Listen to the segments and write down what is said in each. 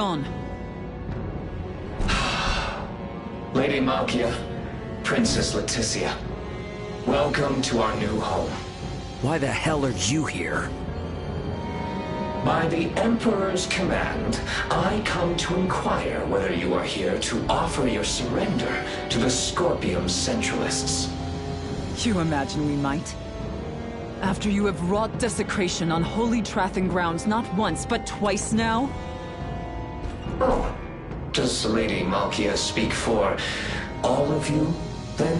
on. Lady Malkia, Princess Leticia, welcome to our new home. Why the hell are you here? By the Emperor's command, I come to inquire whether you are here to offer your surrender to the Scorpium Centralists. You imagine we might? After you have wrought desecration on holy Trathan grounds not once, but twice now? Oh, does Lady Malkia speak for all of you, then?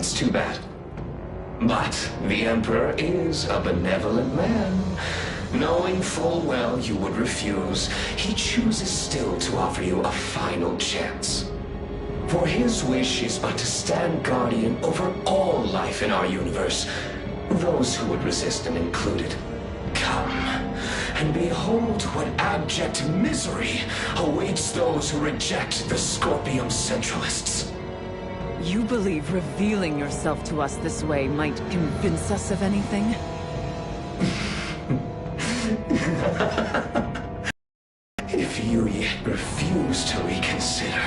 That's too bad. But the Emperor is a benevolent man. Knowing full well you would refuse, he chooses still to offer you a final chance. For his wish is but to stand guardian over all life in our universe, those who would resist him included. Come, and behold what abject misery awaits those who reject the Scorpium Centralists. You believe revealing yourself to us this way might convince us of anything? If you yet refuse to reconsider,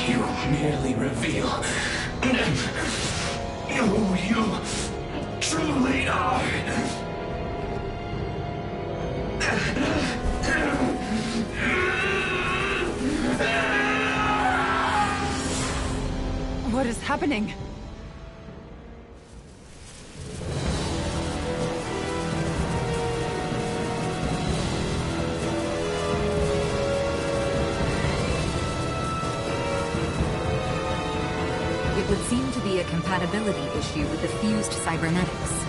you merely reveal who you truly are. What is happening? It would seem to be a compatibility issue with the fused cybernetics.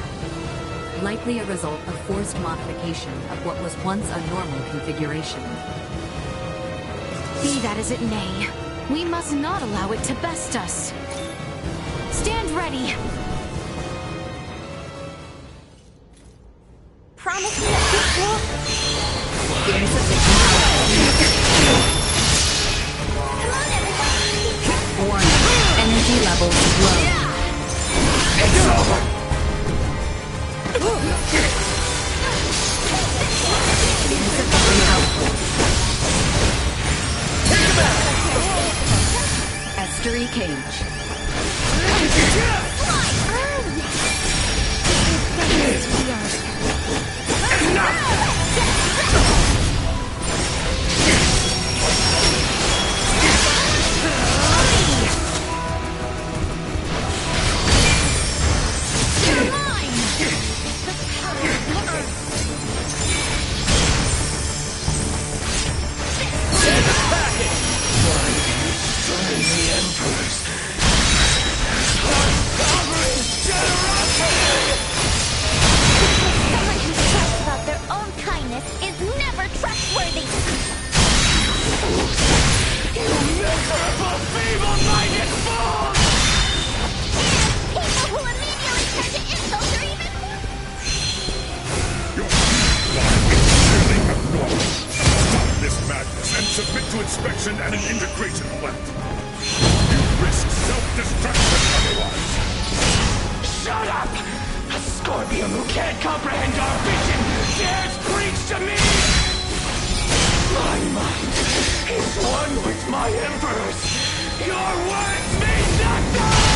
Likely a result of forced modification of what was once a normal configuration. Be that as it may, we must not allow it to best us. Stand ready! Promise me that this will... Come on, everybody! Warning. Energy levels low. It's over! Insufficient output. Estuary cage. Someone who talks about their own kindness is never trustworthy! You miserable, feeble-minded fool! People who immediately turn to insults are even more... Your clearly abnormal. Stop this madness and submit to inspection and an integration plant. You risk self-destruction otherwise. Shut up! A Scorpion who can't comprehend our vision dares preach to me! My mind is one with my Emperor's! Your words mean nothing!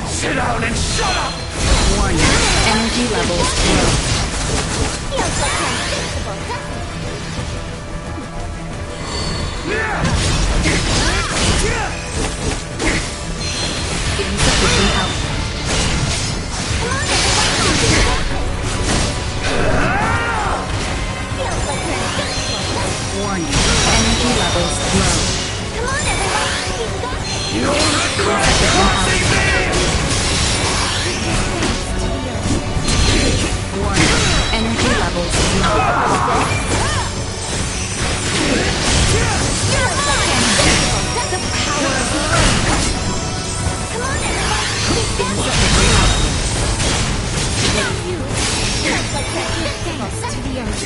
Sit down and shut up! Warning. Energy levels low. Feels like you're invincible, doesn't it? Insufficient output. Come on, everybody! Feels like you're invincible, doesn't it? Warning. Energy levels low. Come on, everybody! You've got this! You'll regret crossing me! Warning. Energy levels low. You're mine! That's the power of love! Come on, everybody! Insufficient output. You! Feels like you're invincible, to the earth!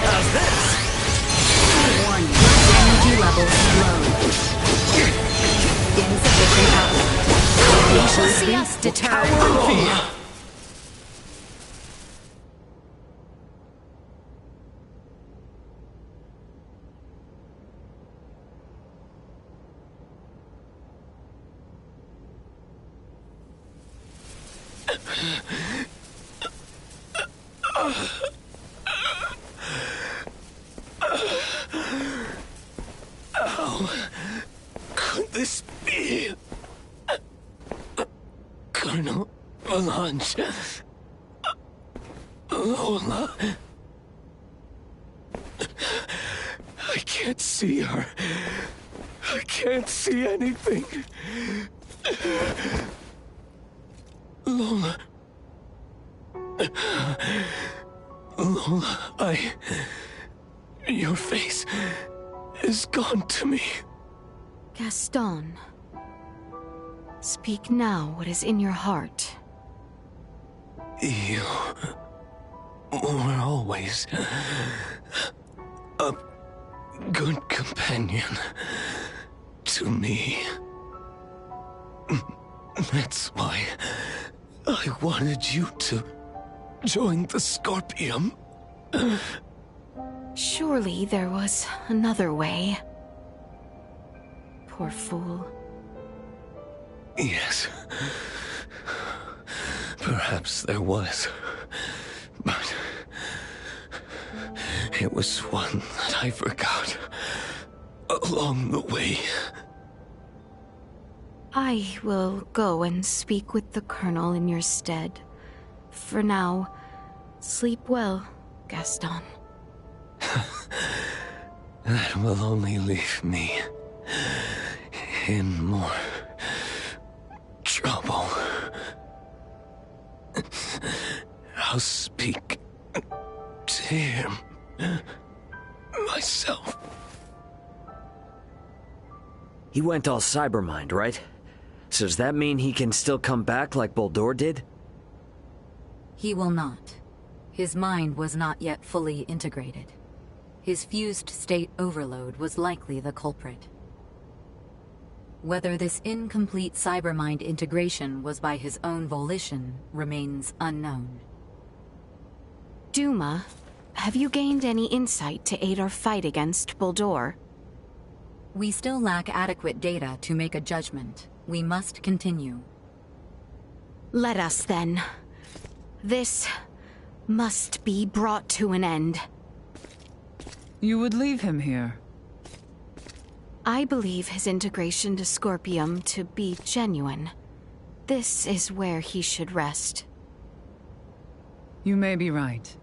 How's this? Warning. Energy levels low. Insufficient output. You shall see us deterred! Could this be? Colonel lunch. Lola. I can't see her. I can't see anything. Lola. Lola, your face is gone to me. Gaston. Speak now what is in your heart. You were always a good companion to me. That's why I wanted you to join the Scorpium. Surely there was another way. Poor fool. Yes. Perhaps there was. But it was one that I forgot along the way. I will go and speak with the Colonel in your stead. For now, sleep well, Gaston. That will only leave me in more trouble. I'll speak to him myself. He went all cybermind, right? So does that mean he can still come back like Boldur did? He will not. His mind was not yet fully integrated. His fused state overload was likely the culprit. Whether this incomplete cybermind integration was by his own volition remains unknown. Duma, have you gained any insight to aid our fight against Boldur? We still lack adequate data to make a judgment. We must continue. Let us then. This must be brought to an end. You would leave him here? I believe his integration to Scorpium to be genuine. This is where he should rest. You may be right.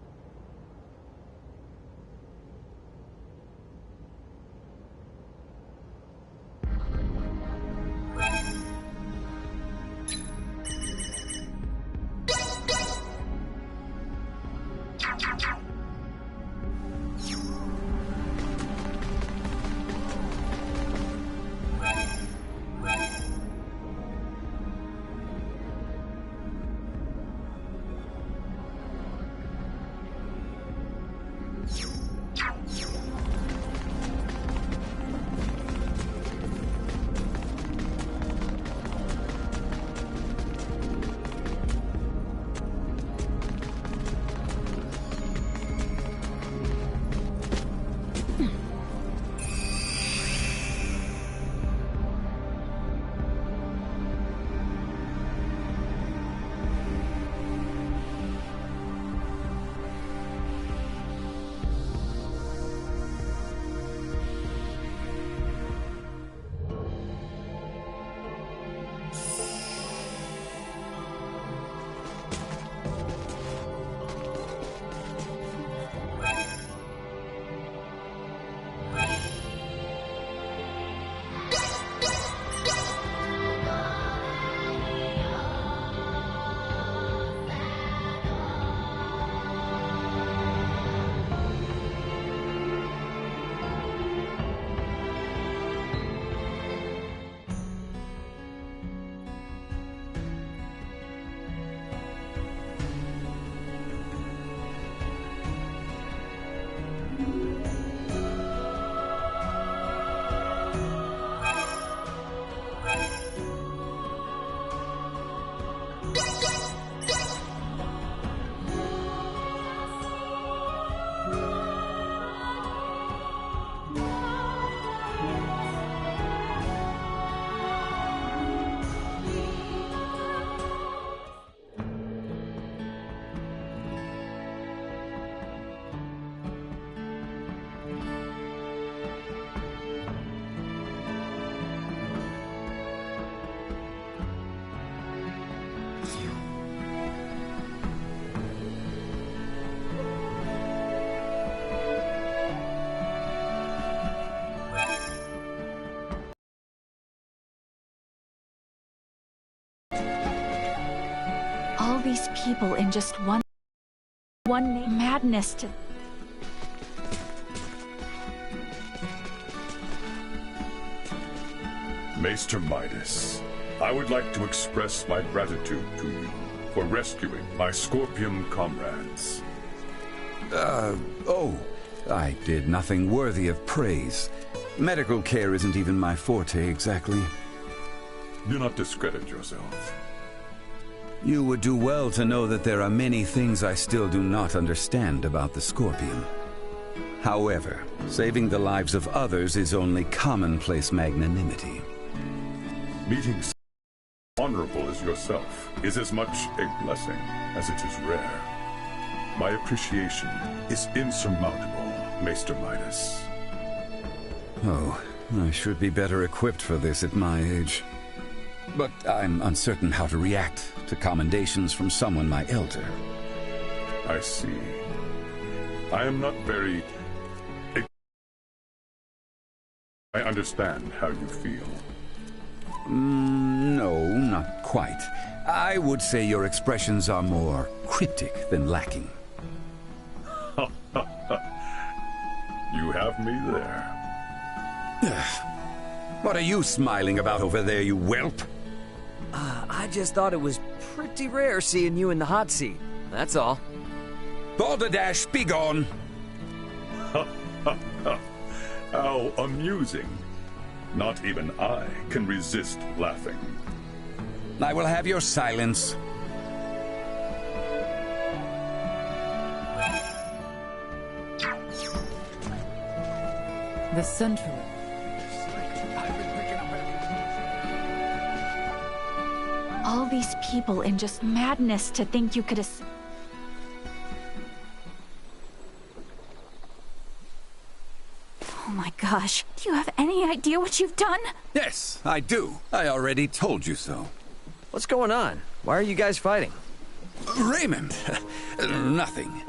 All these people in just one madness to... Maester Midas, I would like to express my gratitude to you for rescuing my Scorpion comrades. I did nothing worthy of praise. Medical care isn't even my forte, exactly. Do not discredit yourself. You would do well to know that there are many things I still do not understand about the Scorpion. However, saving the lives of others is only commonplace magnanimity. Meeting someone honorable as yourself is as much a blessing as it is rare. My appreciation is insurmountable, Maester Midas. Oh, I should be better equipped for this at my age. But I'm uncertain how to react to commendations from someone my elder. I see. I am not very... I understand how you feel. No, not quite. I would say your expressions are more cryptic than lacking. You have me there. What are you smiling about over there, you whelp? I just thought it was pretty rare seeing you in the hot seat. That's all. Balderdash, be gone! How amusing. Not even I can resist laughing. I will have your silence. The Central. All these people in just madness to think you could... Oh my gosh, do you have any idea what you've done? Yes, I do. I already told you so. What's going on? Why are you guys fighting? Raymond! Nothing.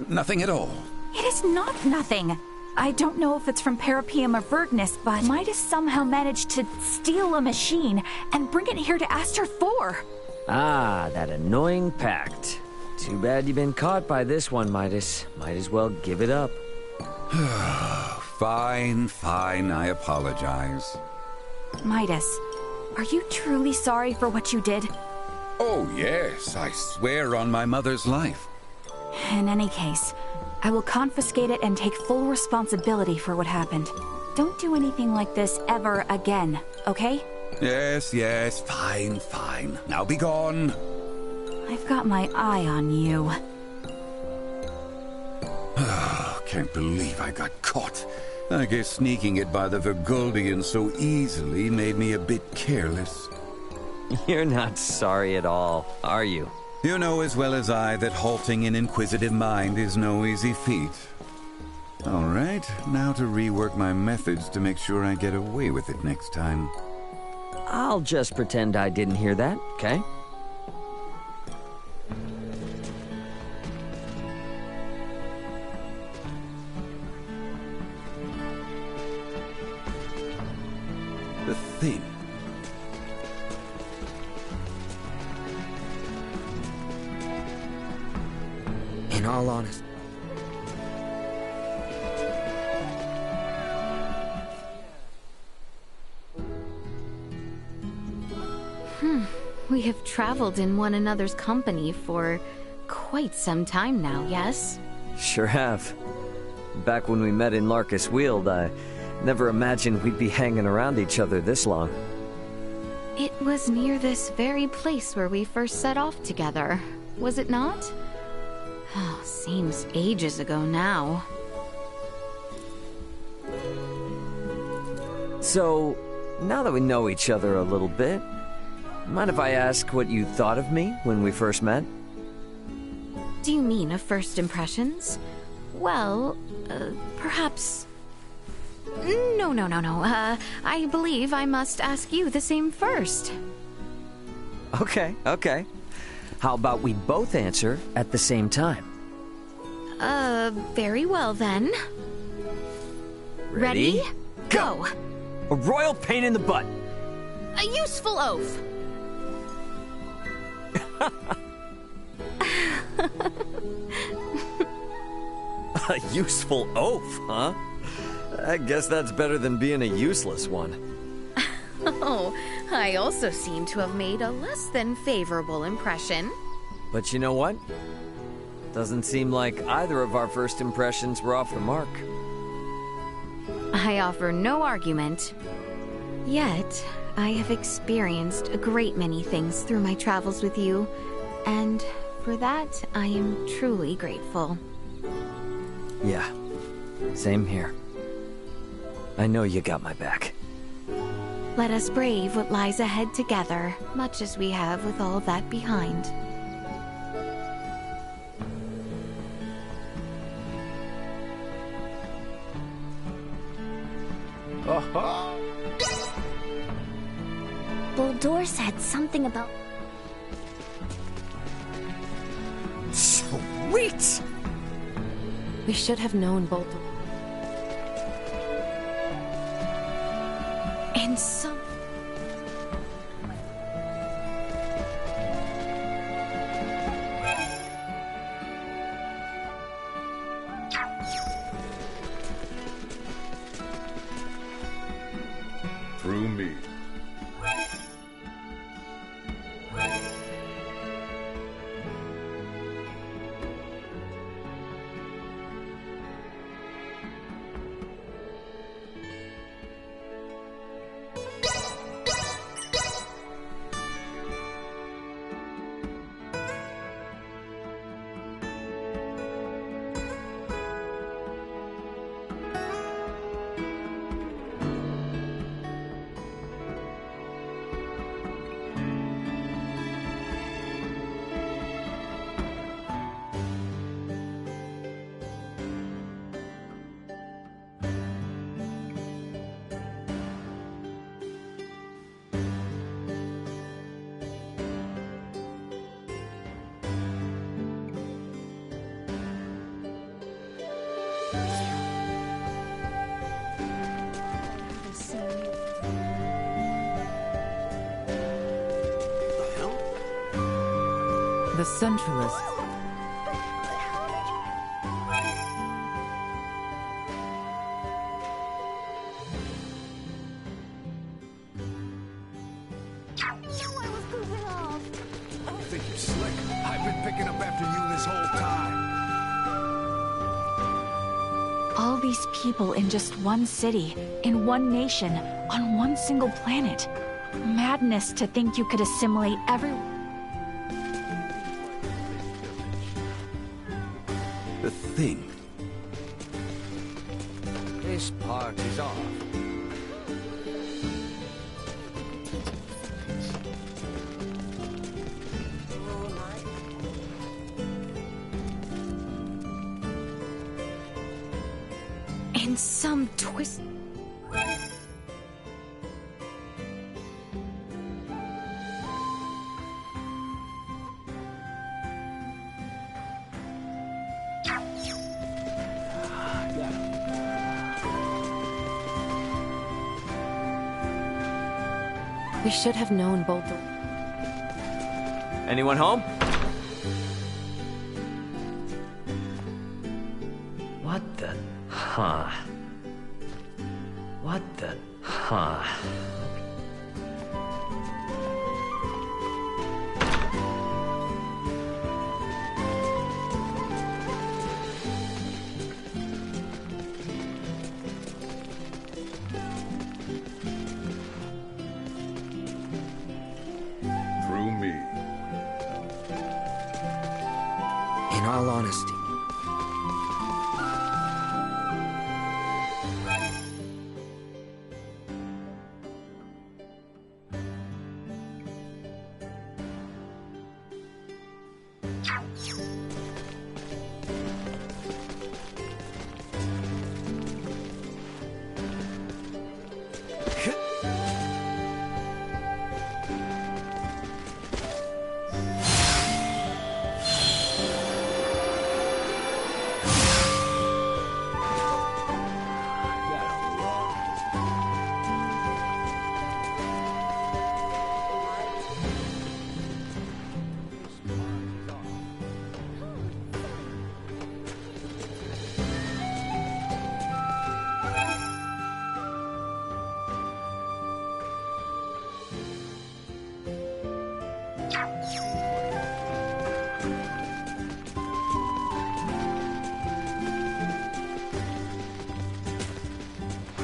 Nothing at all. It is not nothing. I don't know if it's from Parapium or Vergnus, but Midas somehow managed to steal a machine and bring it here to Aster 4. Ah, that annoying pact. Too bad you've been caught by this one, Midas. Might as well give it up. Fine, I apologize. Midas, are you truly sorry for what you did? Oh, yes, I swear on my mother's life. In any case, I will confiscate it and take full responsibility for what happened. Don't do anything like this ever again, okay? Yes, fine. Now be gone. I've got my eye on you. Can't believe I got caught. I guess sneaking it by the Verguldian so easily made me a bit careless. You're not sorry at all, are you? You know as well as I that halting an inquisitive mind is no easy feat. All right, now to rework my methods to make sure I get away with it next time. I'll just pretend I didn't hear that, okay? The thing. In all honesty. We have traveled in one another's company for quite some time now, yes? Sure have. Back when we met in Larkus Weald, I never imagined we'd be hanging around each other this long. It was near this very place where we first set off together, was it not? Oh, seems ages ago now. So, now that we know each other a little bit, mind if I ask what you thought of me when we first met? Do you mean of first impressions? Well, perhaps... No. I believe I must ask you the same first. Okay. How about we both answer at the same time? Very well then. Ready? Go! A royal pain in the butt! A useful oath! A useful oaf, huh? I guess that's better than being a useless one. Oh, I also seem to have made a less than favorable impression. But you know what? Doesn't seem like either of our first impressions were off the mark. I offer no argument. Yet, I have experienced a great many things through my travels with you, and for that, I am truly grateful. Yeah, same here. I know you got my back. Let us brave what lies ahead together, much as we have with all that behind. Buldur said something about... Sweet! We should have known Bolton. And some... Through me. The Centralists. I think you're slick. I've been picking up after you this whole time. All these people in just one city, in one nation, on one single planet. Madness to think you could assimilate everyone. The thing. This part is off. In some twist... We should have known Bolton. Anyone home? What the... Huh. What the... Huh. Through me. In all honesty,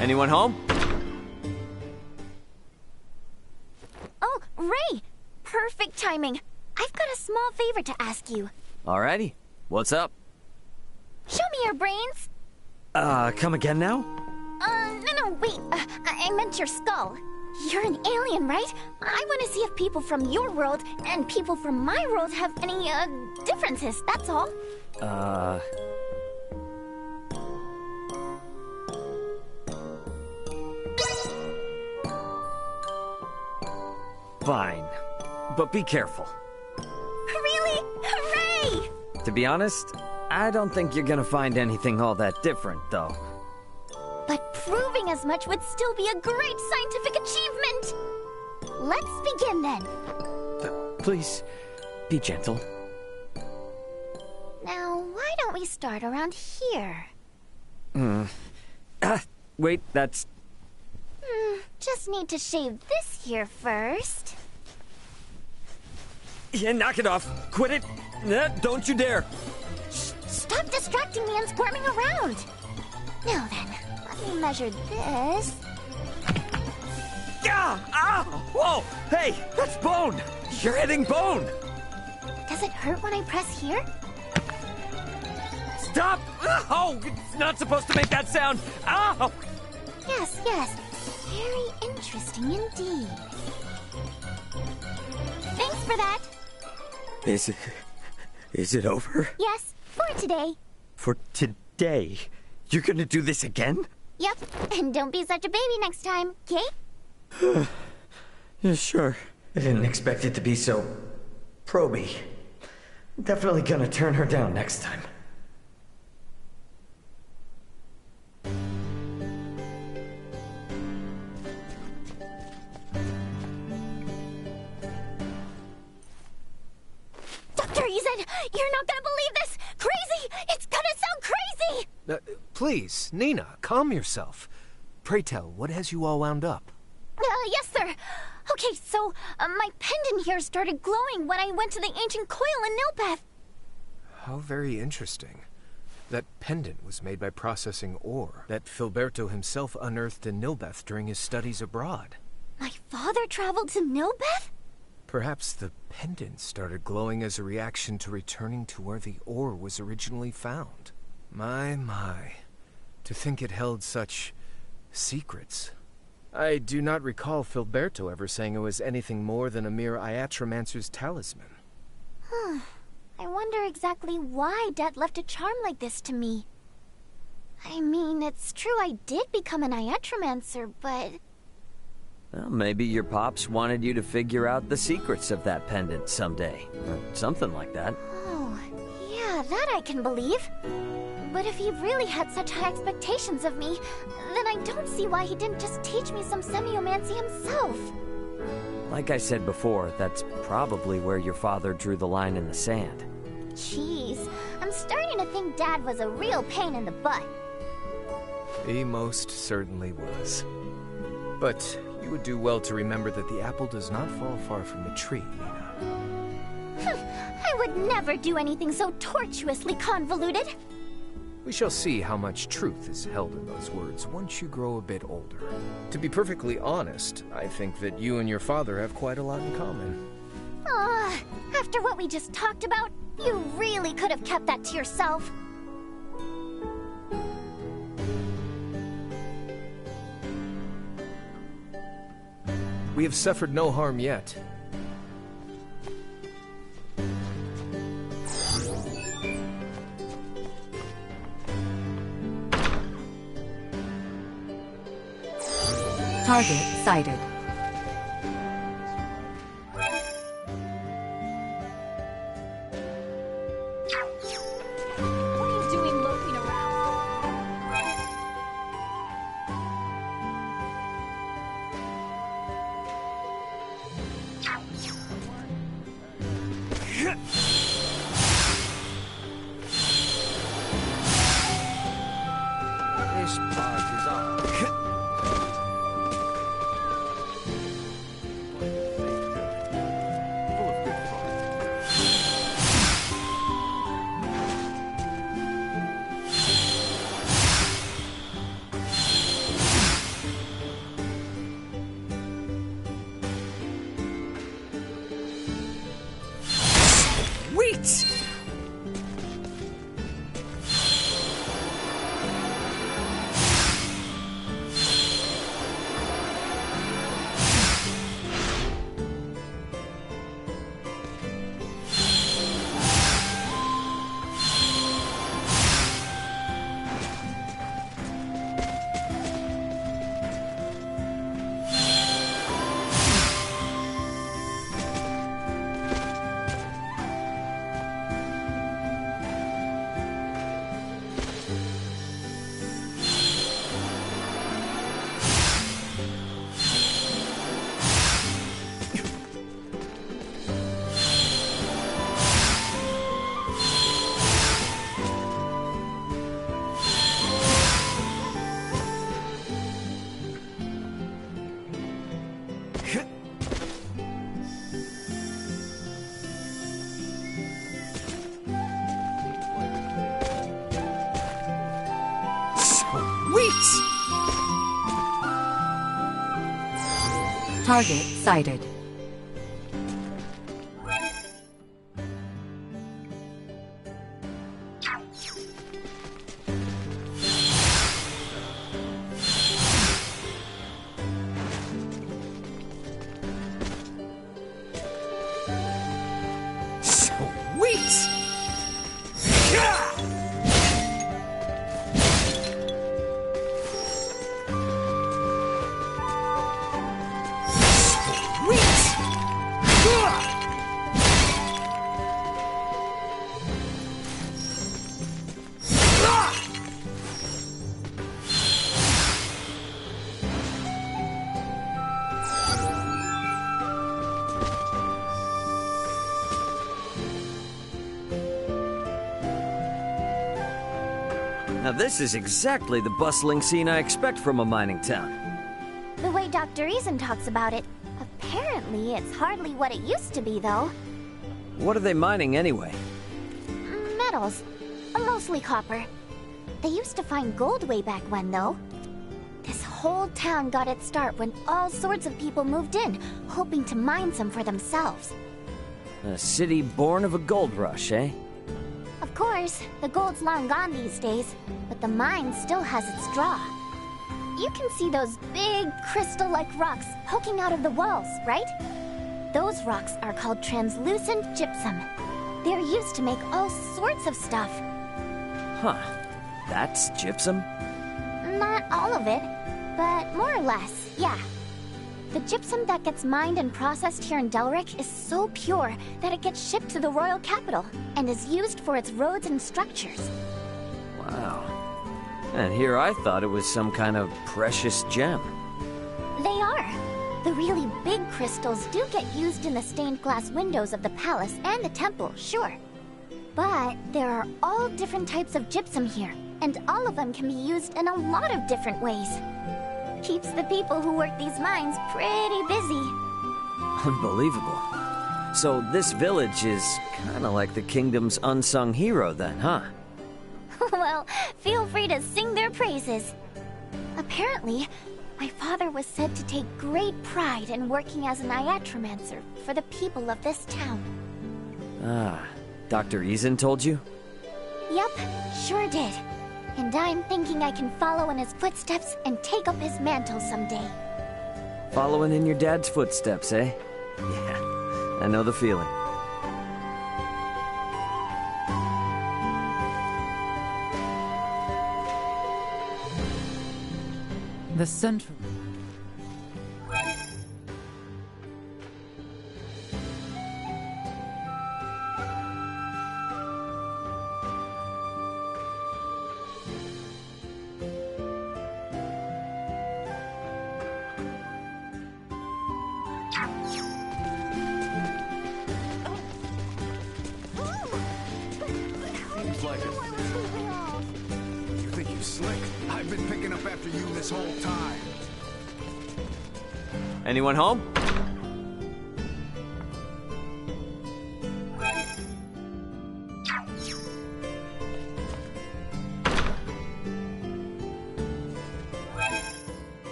Anyone home? Oh, Ray! Perfect timing. I've got a small favor to ask you. Alrighty. What's up? Show me your brains. Come again now? No, wait. I meant your skull. You're an alien, right? I want to see if people from your world and people from my world have any, differences, that's all. Fine. But be careful. Really? Hooray! To be honest, I don't think you're gonna find anything all that different, though. But proving as much would still be a great scientific achievement! Let's begin then. Please, be gentle. Now, why don't we start around here? Wait, that's... Just need to shave this here first. Yeah, knock it off. Quit it. Don't you dare. Stop distracting me and squirming around. Now then, let me measure this. Whoa! Hey, that's bone! You're hitting bone! Does it hurt when I press here? Stop! Oh, it's not supposed to make that sound! Ow! Yes. Very interesting indeed. Thanks for that. Is it over? Yes, for today. For today? You're gonna do this again? Yep, and don't be such a baby next time, okay? Yeah, sure. I didn't expect it to be so... proby. Definitely gonna turn her down next time. Dr. Eason, you're not gonna believe this! Crazy! It's gonna sound crazy! Please, Nina, calm yourself. Pray tell, what has you all wound up? Yes, sir. Okay, so, my pendant here started glowing when I went to the ancient coil in Nilbeth. How very interesting. That pendant was made by processing ore that Filberto himself unearthed in Nilbeth during his studies abroad. My father traveled to Nilbeth? Perhaps the pendant started glowing as a reaction to returning to where the ore was originally found. My. To think it held such secrets. I do not recall Filberto ever saying it was anything more than a mere Iatromancer's talisman. I wonder exactly why Dad left a charm like this to me. I mean, it's true I did become an Iatromancer, but... Well, maybe your pops wanted you to figure out the secrets of that pendant someday. Or something like that. Oh, yeah, that I can believe. But if he really had such high expectations of me, then I don't see why he didn't just teach me some semiomancy himself. Like I said before, that's probably where your father drew the line in the sand. Jeez, I'm starting to think Dad was a real pain in the butt. He most certainly was. But you would do well to remember that the apple does not fall far from the tree, Nina. I would never do anything so tortuously convoluted. We shall see how much truth is held in those words once you grow a bit older. To be perfectly honest, I think that you and your father have quite a lot in common. After what we just talked about, you really could have kept that to yourself. We have suffered no harm yet. Target sighted. What are you doing loping around? This part is on. What? Target sighted. Now this is exactly the bustling scene I expect from a mining town. The way Dr. Eason talks about it, apparently it's hardly what it used to be, though. What are they mining anyway? Metals. Mostly copper. They used to find gold way back when, though. This whole town got its start when all sorts of people moved in, hoping to mine some for themselves. A city born of a gold rush, eh? Of course, the gold's long gone these days, but the mine still has its draw. You can see those big crystal-like rocks poking out of the walls, right? Those rocks are called translucent gypsum. They're used to make all sorts of stuff. Huh. That's gypsum? Not all of it, but more or less, yeah. The gypsum that gets mined and processed here in Delric is so pure that it gets shipped to the royal capital and is used for its roads and structures. Wow. And here I thought it was some kind of precious gem. They are. The really big crystals do get used in the stained glass windows of the palace and the temple, sure. But there are all different types of gypsum here, and all of them can be used in a lot of different ways. Keeps the people who work these mines pretty busy. Unbelievable. So this village is kind of like the kingdom's unsung hero then, huh? Well, feel free to sing their praises. Apparently, my father was said to take great pride in working as an iatromancer for the people of this town. Ah, Dr. Eason told you? Yep, sure did. And I'm thinking I can follow in his footsteps and take up his mantle someday. Following in your dad's footsteps, eh? Yeah, I know the feeling. The central... Seems like it. You think you're slick? I've been picking up after you this whole time. Anyone home?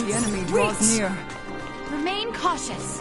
The enemy draws near. Remain cautious.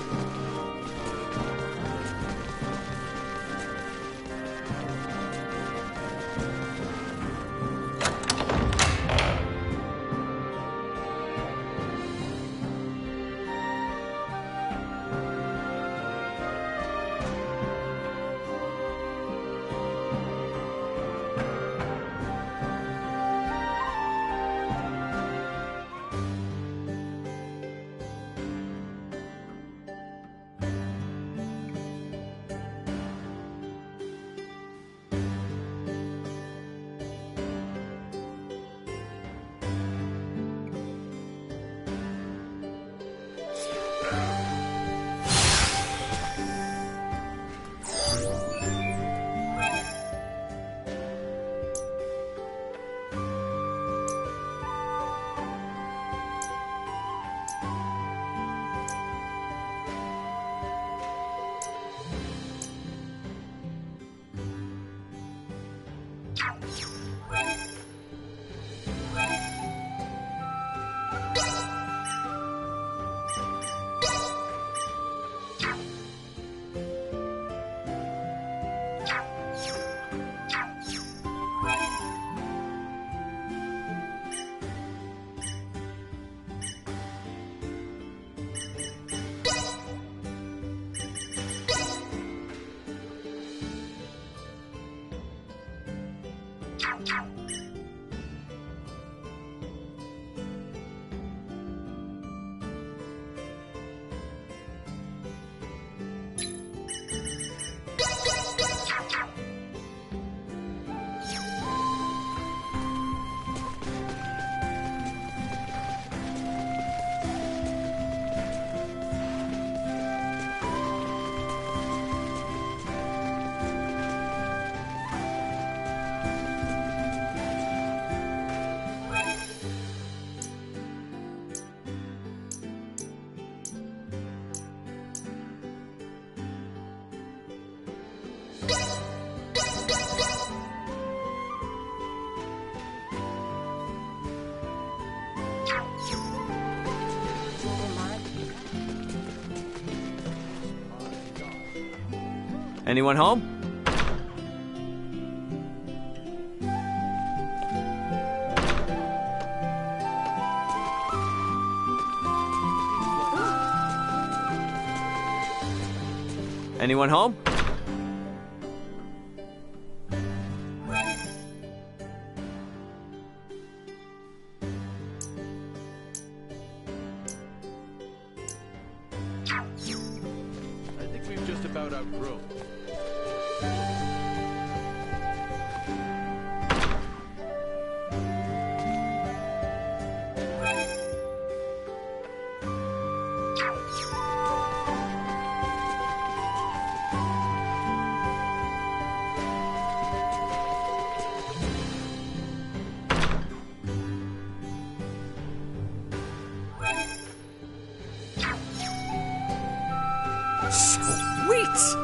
Anyone home? Anyone home? I think we've just about outgrown. Sweet!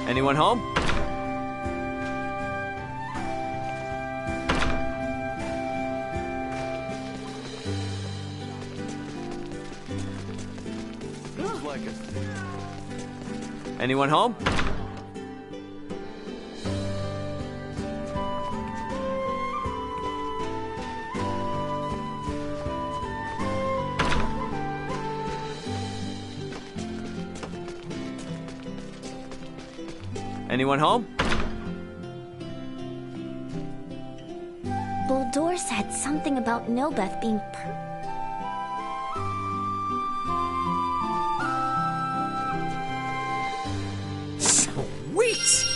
Anyone home? Looks like it. Anyone home? Anyone home? Buldur said something about Nobeth being Sweet!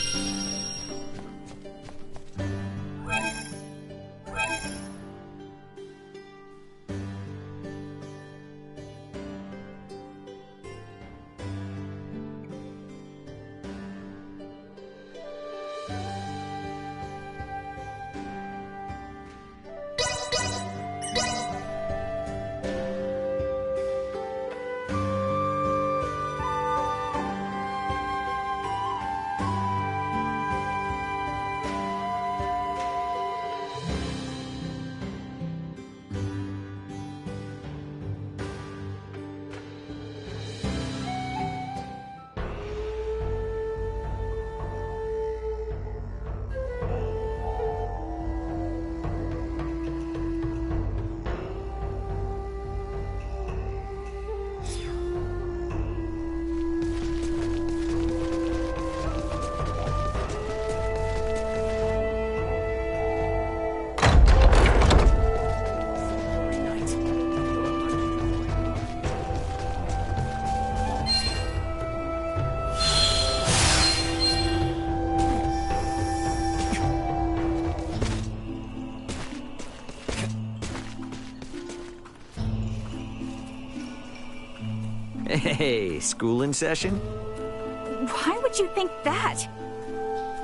Hey, school in session? Why would you think that?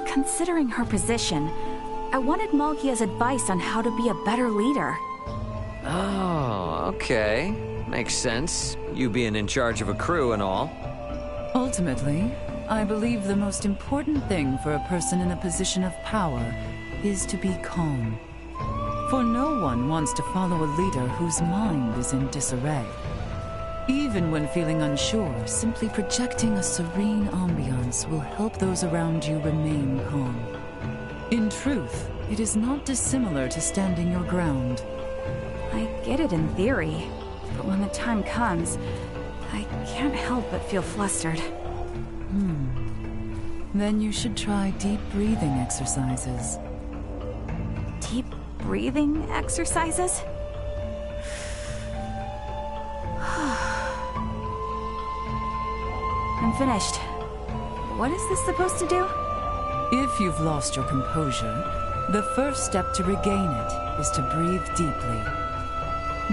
Considering her position, I wanted Malkia's advice on how to be a better leader. Oh, okay. Makes sense. You being in charge of a crew and all. Ultimately, I believe the most important thing for a person in a position of power is to be calm. For no one wants to follow a leader whose mind is in disarray. Even when feeling unsure, simply projecting a serene ambiance will help those around you remain calm. In truth, it is not dissimilar to standing your ground. I get it in theory, but when the time comes, I can't help but feel flustered. Then you should try deep breathing exercises. Deep breathing exercises? I'm finished. What is this supposed to do? If you've lost your composure, the first step to regain it is to breathe deeply.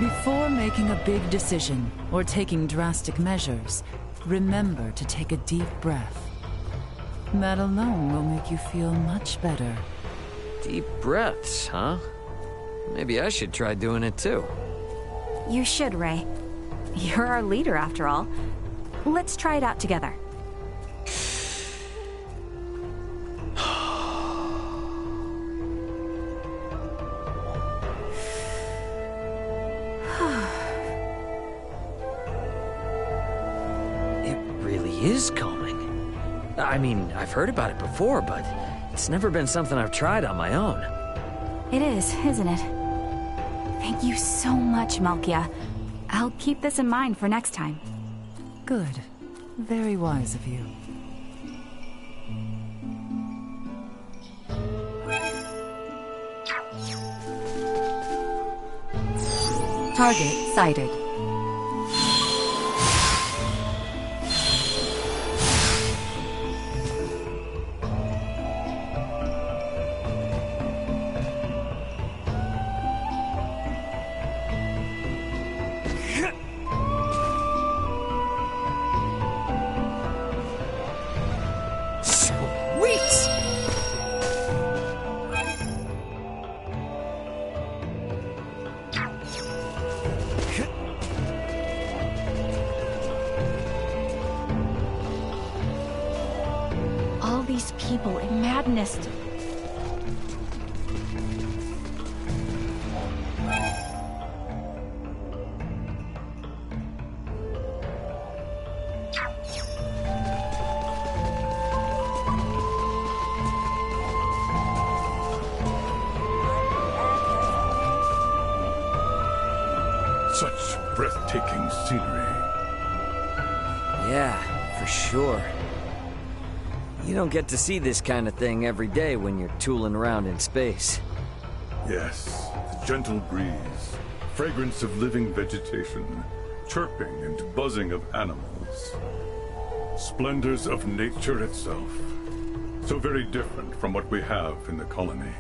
Before making a big decision or taking drastic measures, remember to take a deep breath. That alone will make you feel much better. Deep breaths, huh? Maybe I should try doing it too. You should, Ray. You're our leader, after all. Let's try it out together. It really is calming. I mean, I've heard about it before, but it's never been something I've tried on my own. It is, isn't it? Thank you so much, Malkia. I'll keep this in mind for next time. Good. Very wise of you. Target sighted. All these people in madness. Such breathtaking scenery. Yeah, for sure. You don't get to see this kind of thing every day when you're tooling around in space. Yes, the gentle breeze, fragrance of living vegetation, chirping and buzzing of animals. Splendors of nature itself. So very different from what we have in the colony.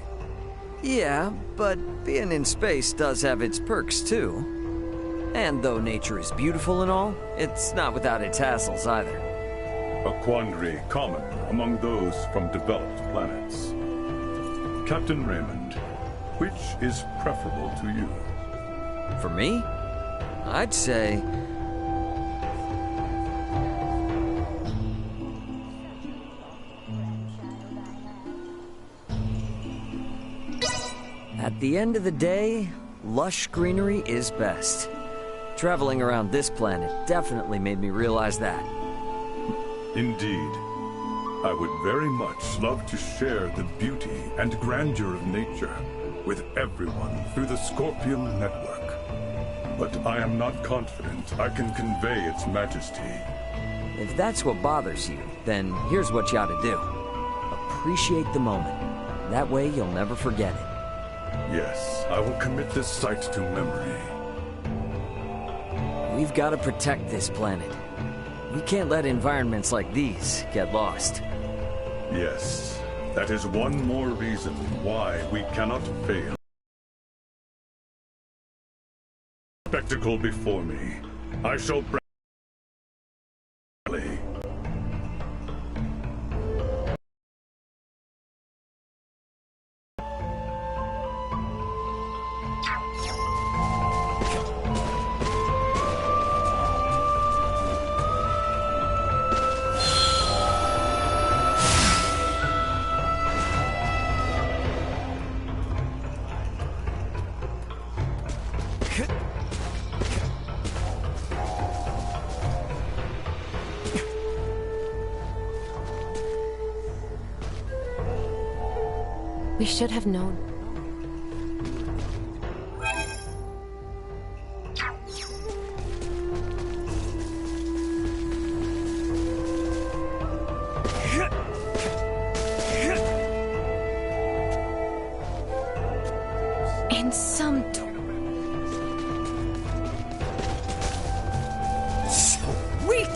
Yeah, but being in space does have its perks too. And though nature is beautiful and all, it's not without its hassles either. A quandary common among those from developed planets. Captain Raymond, which is preferable to you? For me? I'd say... At the end of the day, lush greenery is best. Traveling around this planet definitely made me realize that. Indeed. I would very much love to share the beauty and grandeur of nature with everyone through the Scorpion network. But I am not confident I can convey its majesty. If that's what bothers you, then here's what you ought to do. Appreciate the moment. That way you'll never forget it. Yes, I will commit this sight to memory. We've got to protect this planet. We can't let environments like these get lost. Yes, that is one more reason why we cannot fail. Spectacle before me. I shall rally. We should have known. In some Sweet!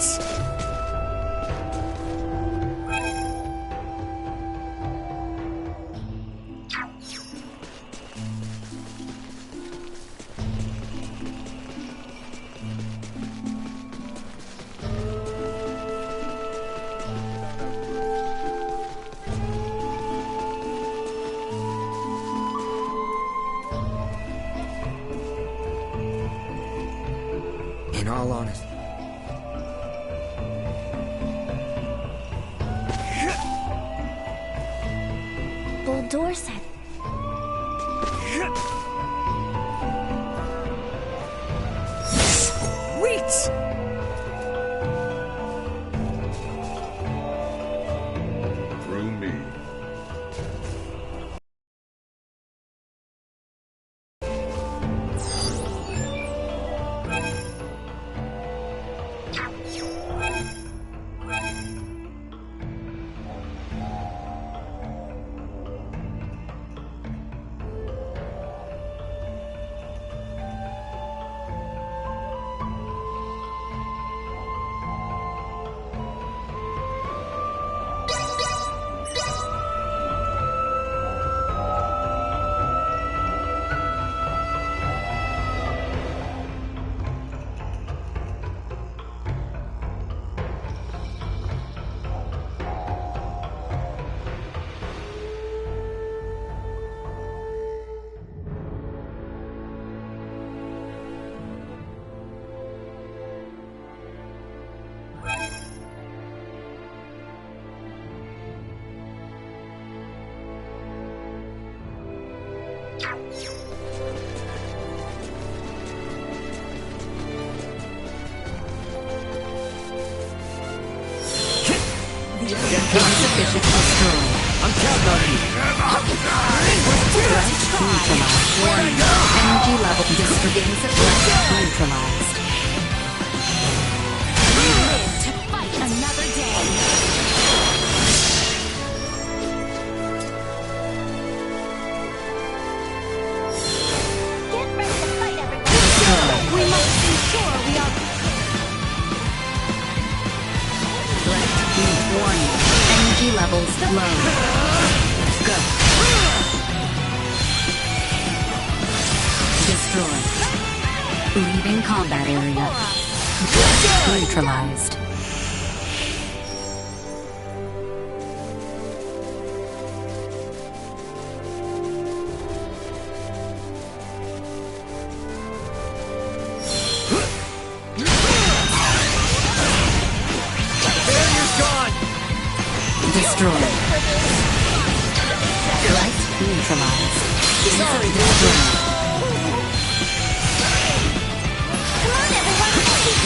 In all honesty. Dorset. Sweet! Through me. Insufficient destroyed. I'm counting on you. Threat neutralized. Warning. Energy level disregarding threat neutralized. We live to fight another day. levels low. Go. Destroy. Leaving combat area. Neutralized. Destroyed. Threat neutralized. Sorry, destroyed.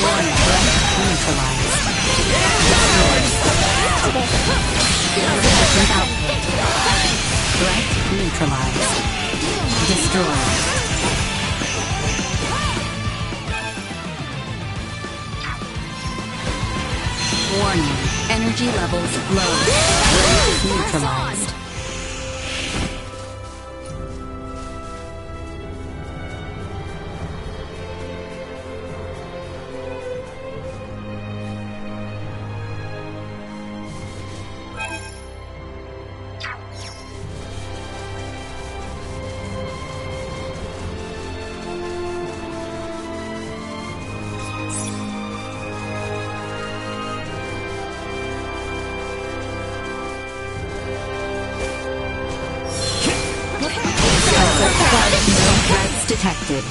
One threat neutralized. Destroyed. Insufficient output. Threat neutralized. Destroyed. Warning. Energy levels low. Neutralized. Threats detected.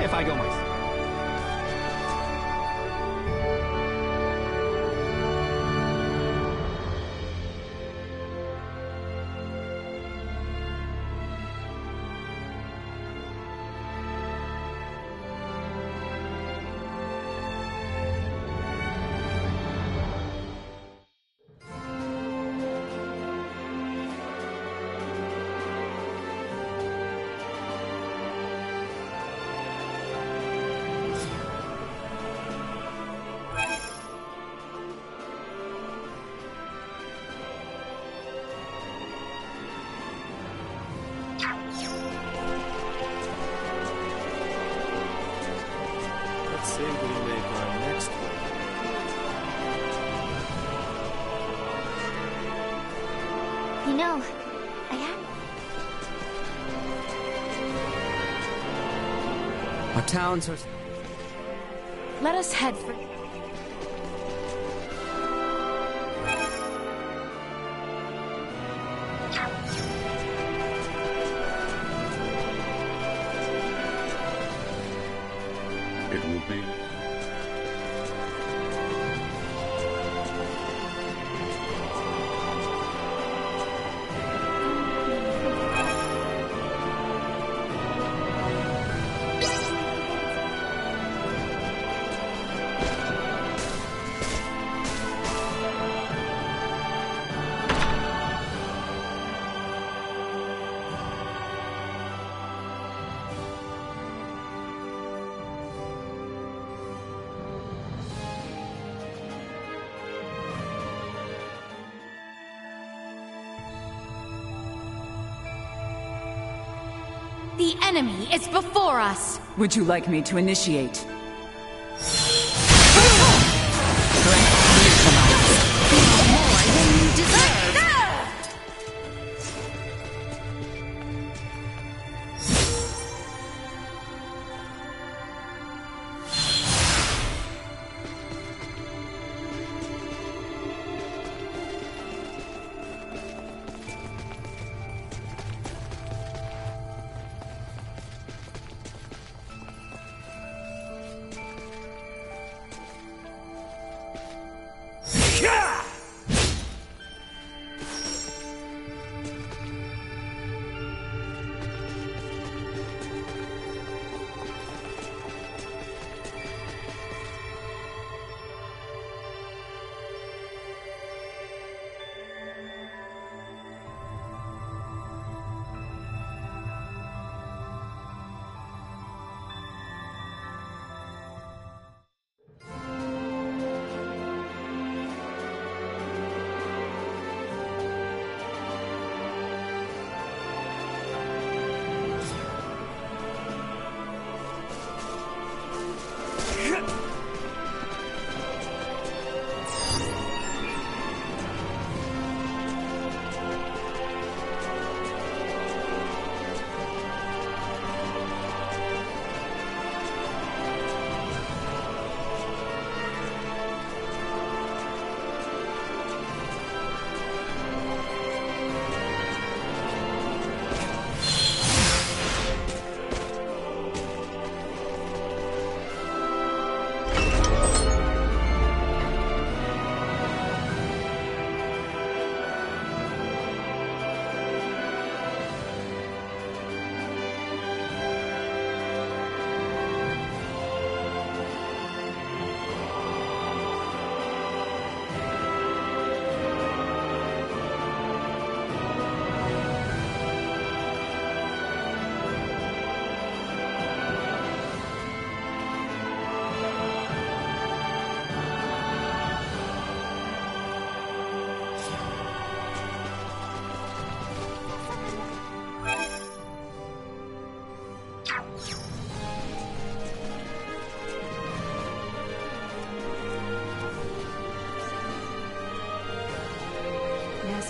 If I go myself. Let's see what we make our next one. You know, I had... Our towns are... Let us head for... It will be. The enemy is before us! Would you like me to initiate? Threat neutralized. More than you deserve!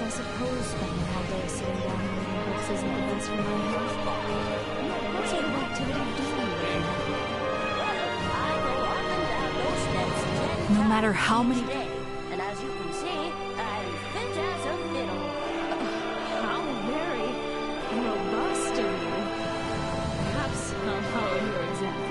I suppose spending all day sitting down reading books isn't the best for my health. What sort of activity do you really have? No matter how many... And as you can see, I'm fit as a fiddle. How very robust of you. Perhaps I'll follow your example.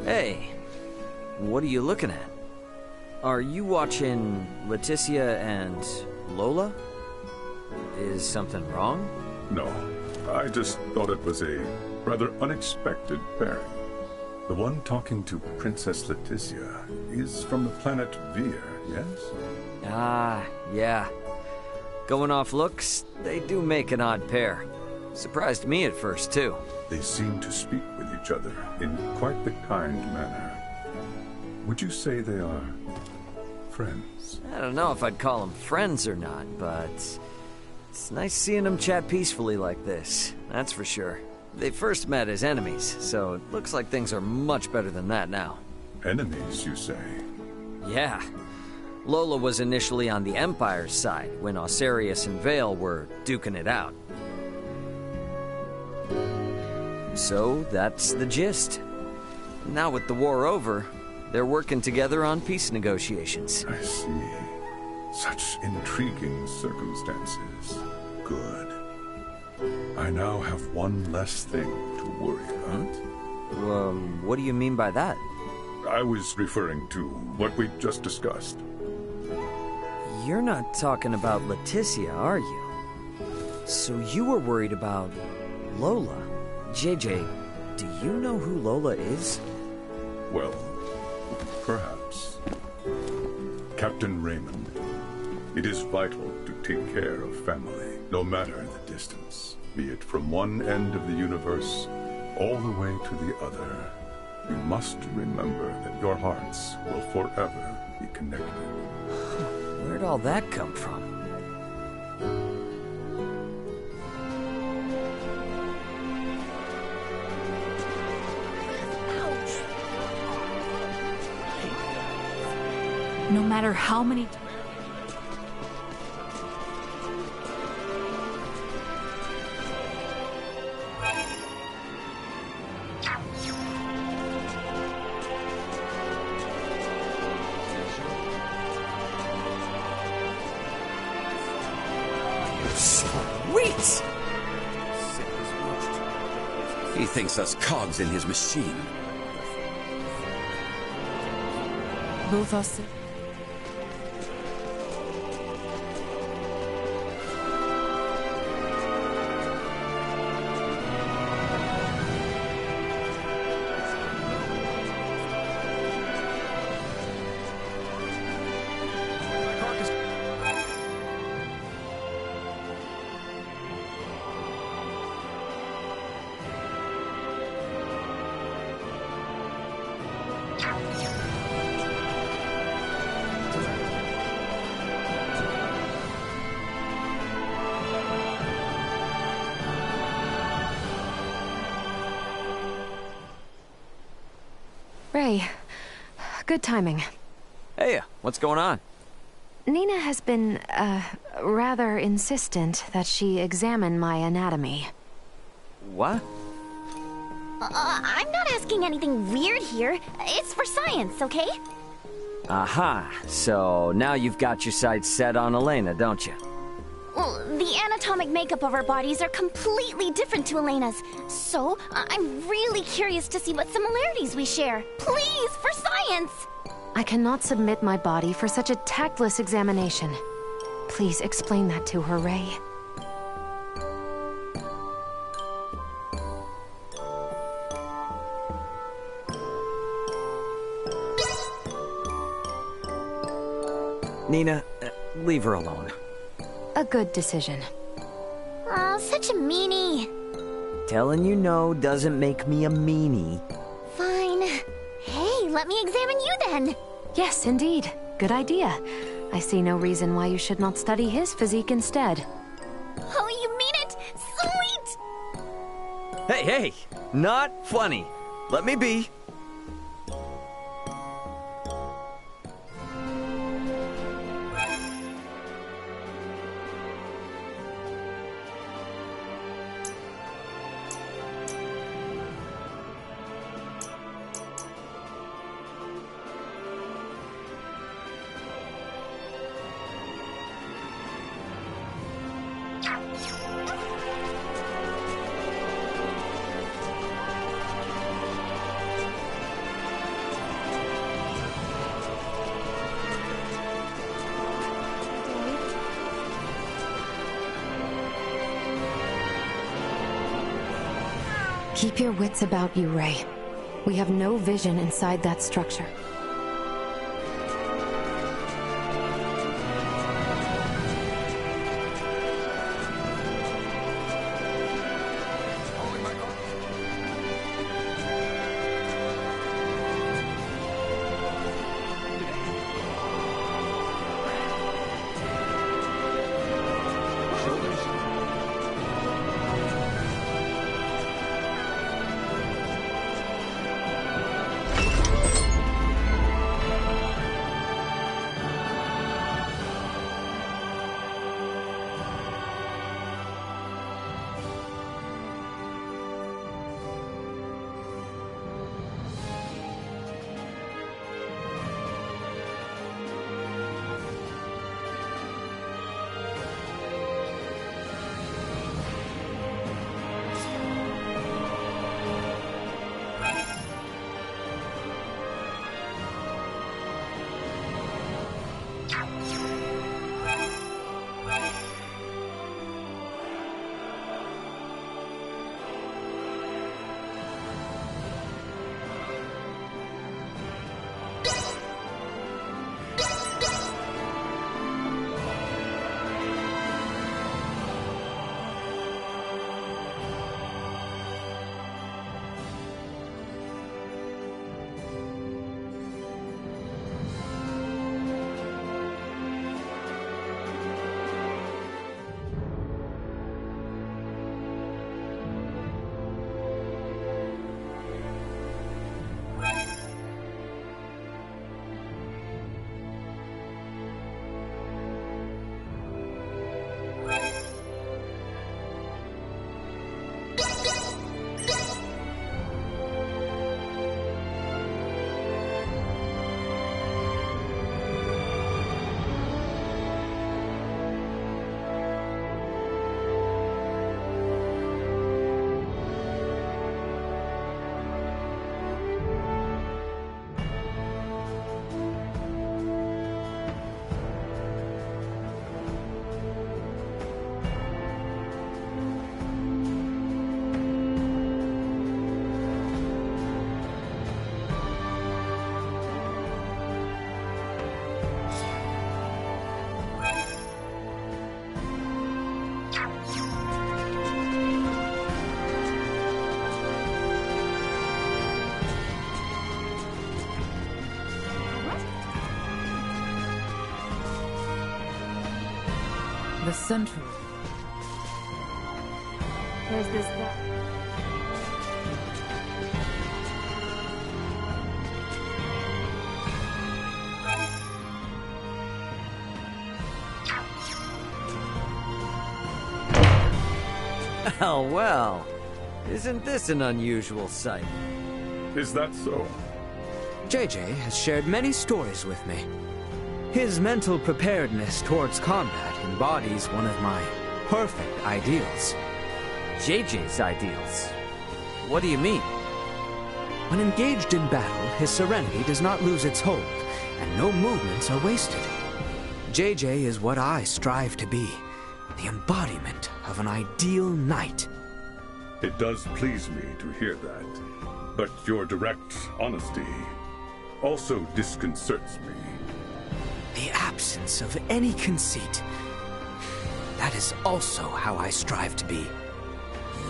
Hey, what are you looking at? Are you watching Leticia and Lola? Is something wrong? No, I just thought it was a rather unexpected pairing. The one talking to Princess Leticia is from the planet Vir, yes? Ah, yeah. Going off looks, they do make an odd pair. Surprised me at first, too. They seem to speak with each other in quite the kind manner. Would you say they are friends? I don't know if I'd call them friends or not, but it's nice seeing them chat peacefully like this, that's for sure. They first met as enemies, so it looks like things are much better than that now. Enemies, you say? Yeah. Lola was initially on the Empire's side when Osarius and Vale were duking it out. So that's the gist. Now with the war over, they're working together on peace negotiations. I see. Such intriguing circumstances. Good. I now have one less thing to worry about. What do you mean by that? I was referring to what we just discussed. You're not talking about Leticia, are you? So you were worried about Lola. JJ, do you know who Lola is? Well, perhaps. Captain Raymond. It is vital to take care of family, no matter the distance, be it from one end of the universe all the way to the other. You must remember that your hearts will forever be connected. Where'd all that come from? No matter how many... Sweet! He thinks us cogs in his machine. Both us... Ray, good timing. Hey, what's going on? Nina has been, rather insistent that she examine my anatomy. What? I'm not asking anything weird here. It's for science, okay? Aha, so now you've got your sights set on Elena, don't you? Well, the anatomic makeup of our bodies are completely different to Elena's. So, I'm really curious to see what similarities we share. Please, for science! I cannot submit my body for such a tactless examination. Please explain that to her, Ray. Nina, leave her alone. a good decision. Oh, such a meanie. Telling you no doesn't make me a meanie. Fine. Hey, let me examine you then. Yes, indeed. Good idea. I see no reason why you should not study his physique instead. Oh, you mean it? Sweet! Hey, hey! Not funny. Let me be. Keep your wits about you, Ray. We have no vision inside that structure. The central. There's this guy. Oh, well. Isn't this an unusual sight? Is that so? JJ has shared many stories with me. His mental preparedness towards combat embodies one of my perfect ideals. JJ's ideals? What do you mean? When engaged in battle, his serenity does not lose its hold, and no movements are wasted. JJ is what I strive to be, the embodiment of an ideal knight. It does please me to hear that, but your direct honesty also disconcerts me. The absence of any conceit. That is also how I strive to be.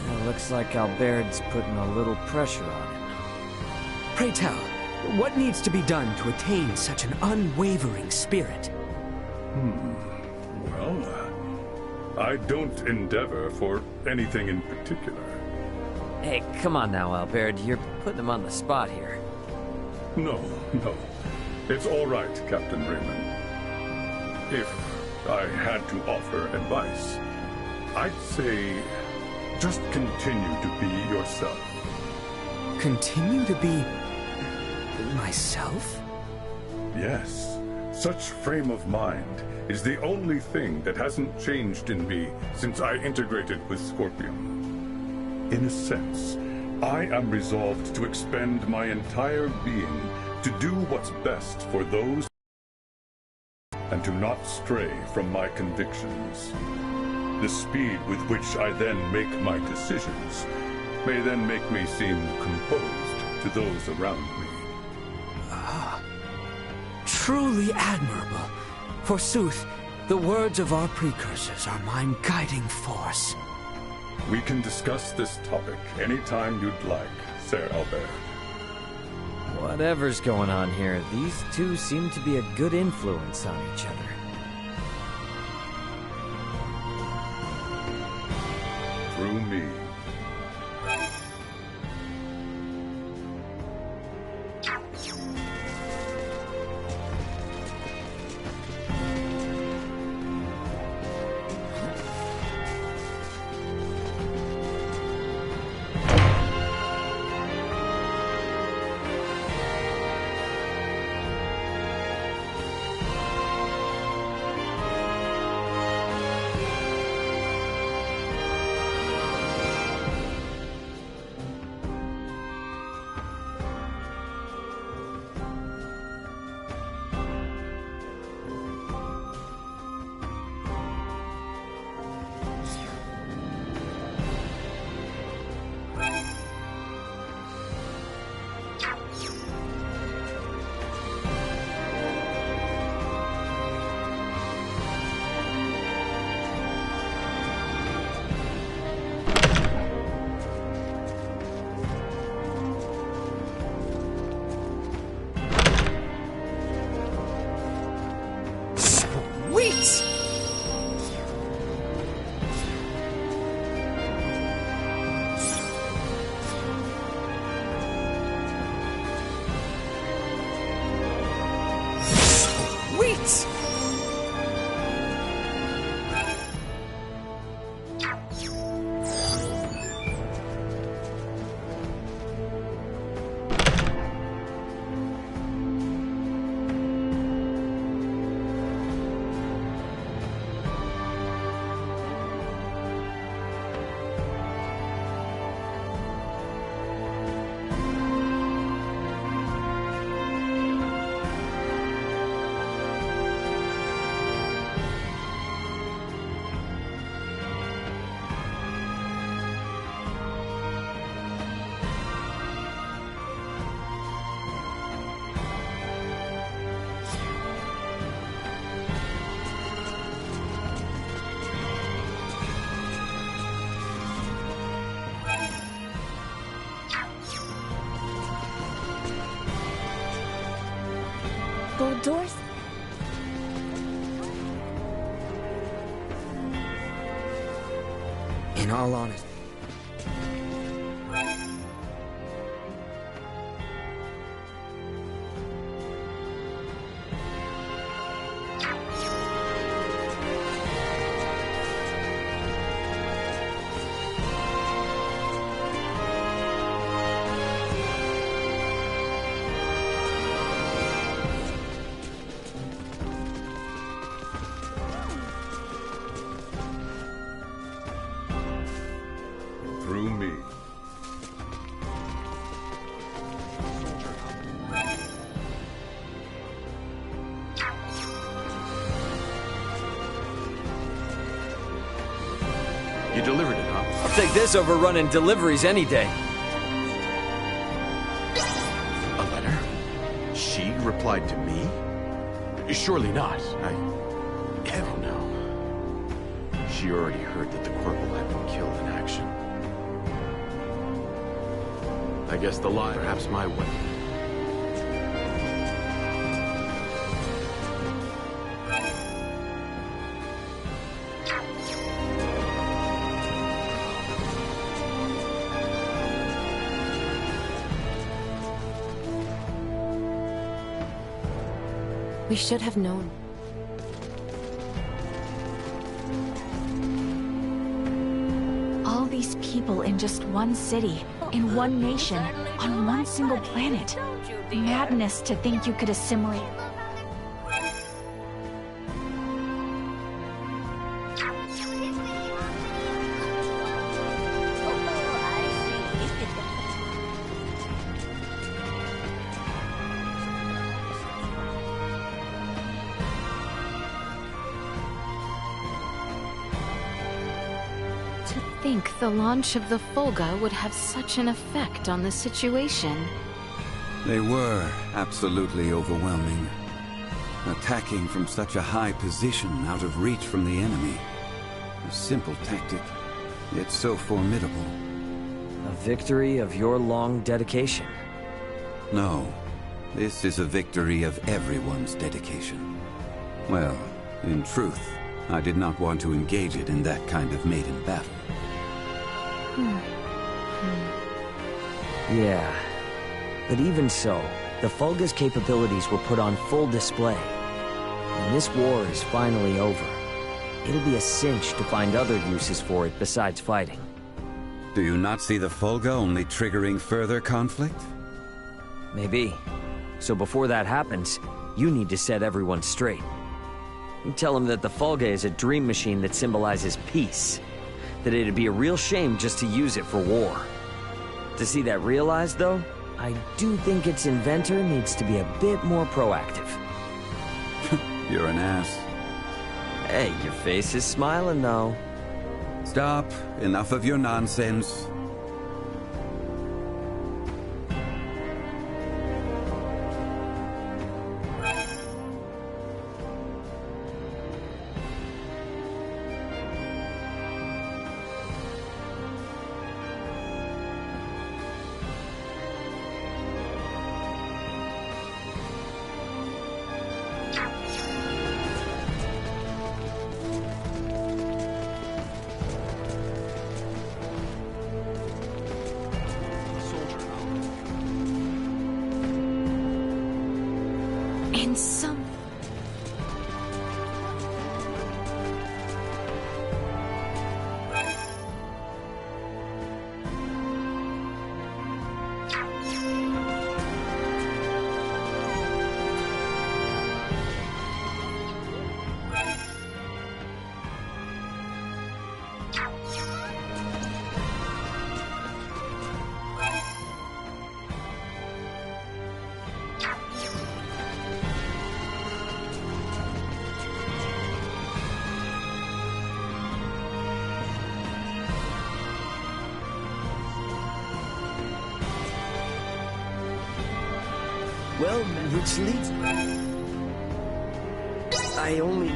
Yeah, looks like Albert's putting a little pressure on him. Pray tell, what needs to be done to attain such an unwavering spirit? Well, I don't endeavor for anything in particular. Hey, come on now, Albert. You're putting him on the spot here. No. It's all right, Captain Raymond. If I had to offer advice, I'd say just continue to be yourself. Continue to be myself? Yes. Such frame of mind is the only thing that hasn't changed in me since I integrated with Scorpion. In a sense, I am resolved to expend my entire being to do what's best for those and to not stray from my convictions. The speed with which I then make my decisions may then make me seem composed to those around me. Truly admirable. Forsooth, the words of our precursors are my guiding force. We can discuss this topic anytime you'd like, Sir Albert. Whatever's going on here, these two seem to be a good influence on each other. Through me. Gold doors? In all honesty, Through me. You delivered it, huh? I'll take this over running deliveries any day. A letter? She replied to me? Surely not. Hell no. She already heard that the corporal had been killed in action. I guess the lie, perhaps my way. We should have known. All these people in just one city, in one nation, on one single planet. Madness to think you could assimilate. The launch of the Folga would have such an effect on the situation. They were absolutely overwhelming. Attacking from such a high position out of reach from the enemy. A simple tactic, yet so formidable. A victory of your long dedication. No, this is a victory of everyone's dedication. Well, in truth, I did not want to engage it in that kind of maiden battle. Yeah. But even so, the Folga's capabilities were put on full display. When this war is finally over, it'll be a cinch to find other uses for it besides fighting. Do you not see the Folga only triggering further conflict? Maybe. So before that happens, you need to set everyone straight. You tell them that the Folga is a dream machine that symbolizes peace. That it'd be a real shame just to use it for war. To see that realized, though, I do think its inventor needs to be a bit more proactive. You're an ass. Hey, your face is smiling, though. Stop. Enough of your nonsense. Well, which leads... I only...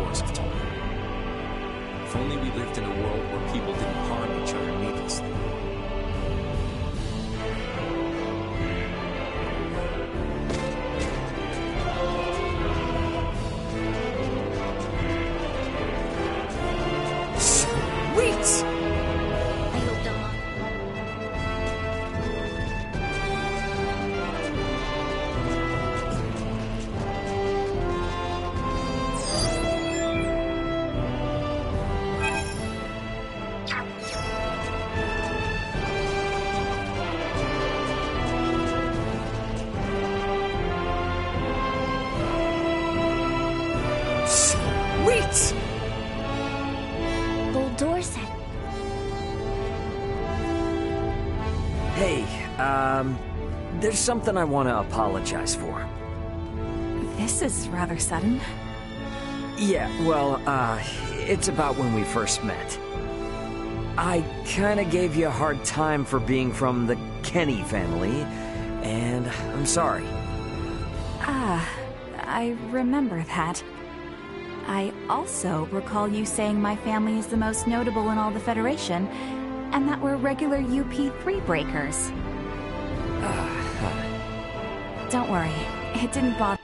course of time. If only we lived in a world where people didn't harm each other needlessly. Sweet! I hope the Sweet! gold door set. Hey, there's something I want to apologize for. This is rather sudden. Yeah, well, it's about when we first met. I kinda gave you a hard time for being from the Kenny family, and I'm sorry. Ah, I remember that. I also recall you saying my family is the most notable in all the Federation, and that we're regular UP3 breakers. Don't worry, it didn't bother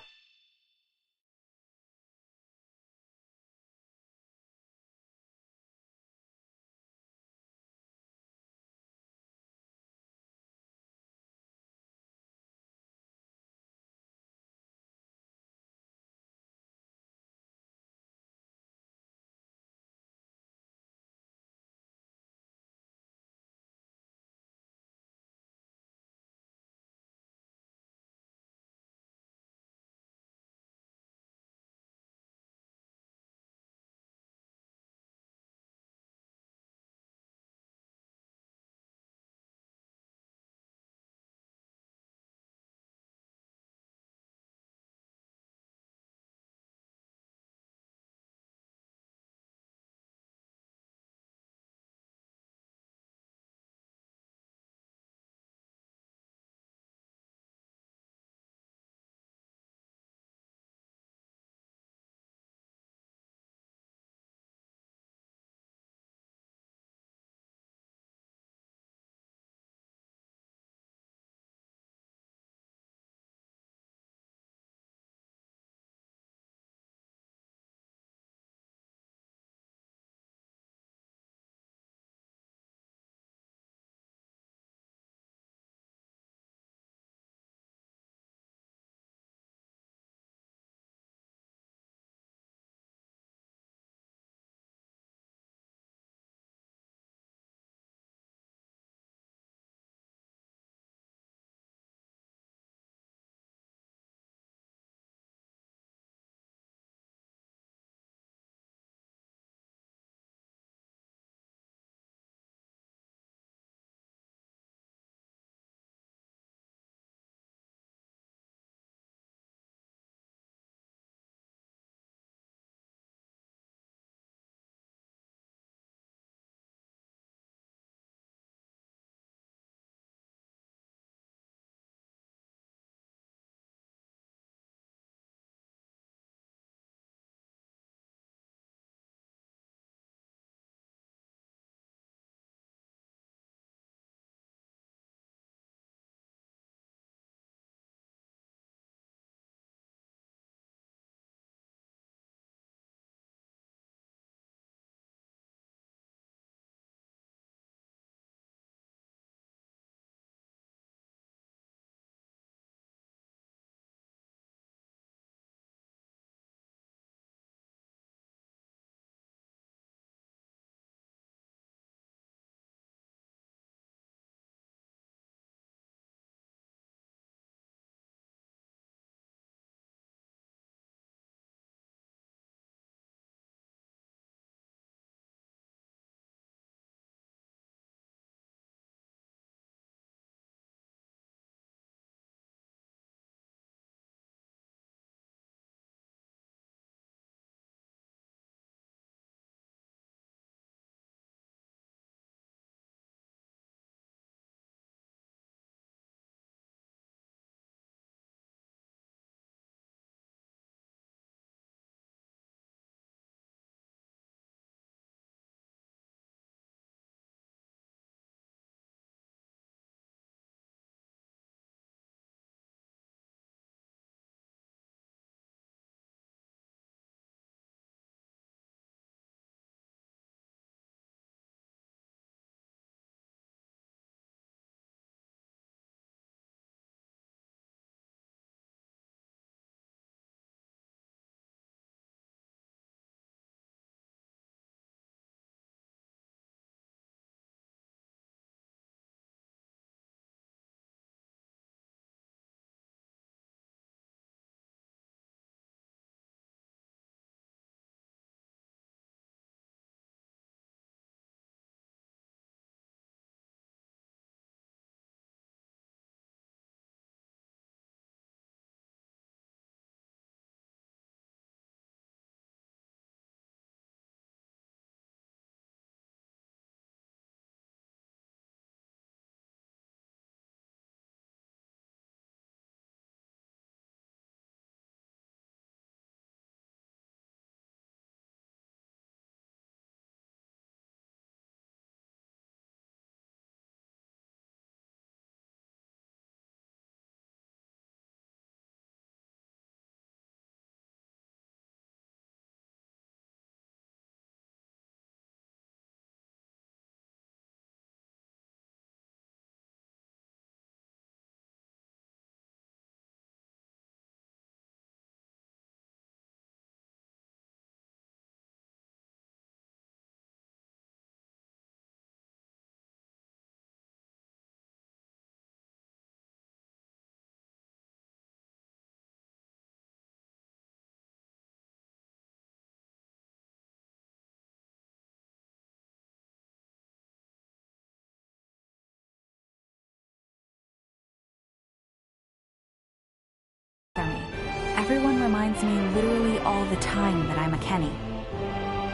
everyone reminds me literally all the time that I'm a Kenny.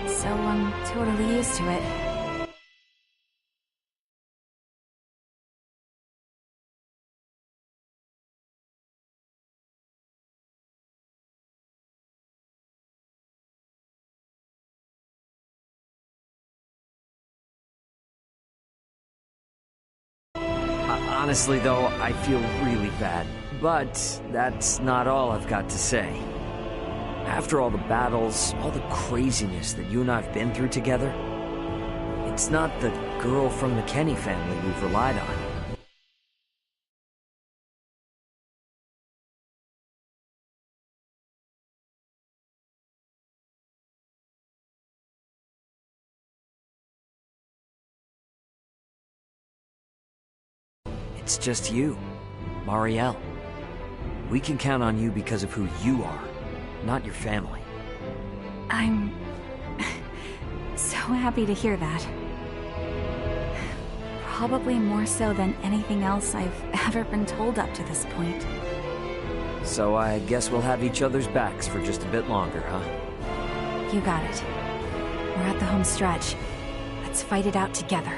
So I'm totally used to it. Honestly, though, I feel really bad. But that's not all I've got to say. After all the battles, all the craziness that you and I have been through together, it's not the girl from the Kenny family we've relied on. It's just you, Marielle. We can count on you because of who you are, not your family. I'm so happy to hear that. Probably more so than anything else I've ever been told up to this point. So I guess we'll have each other's backs for just a bit longer, huh? You got it. We're at the home stretch. Let's fight it out together.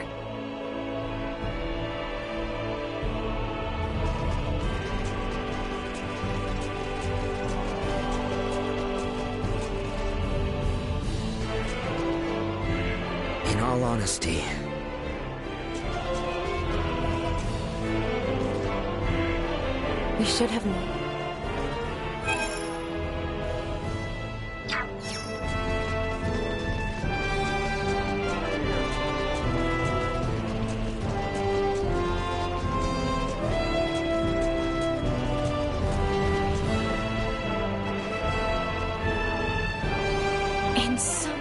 In all honesty, We should have known. In some...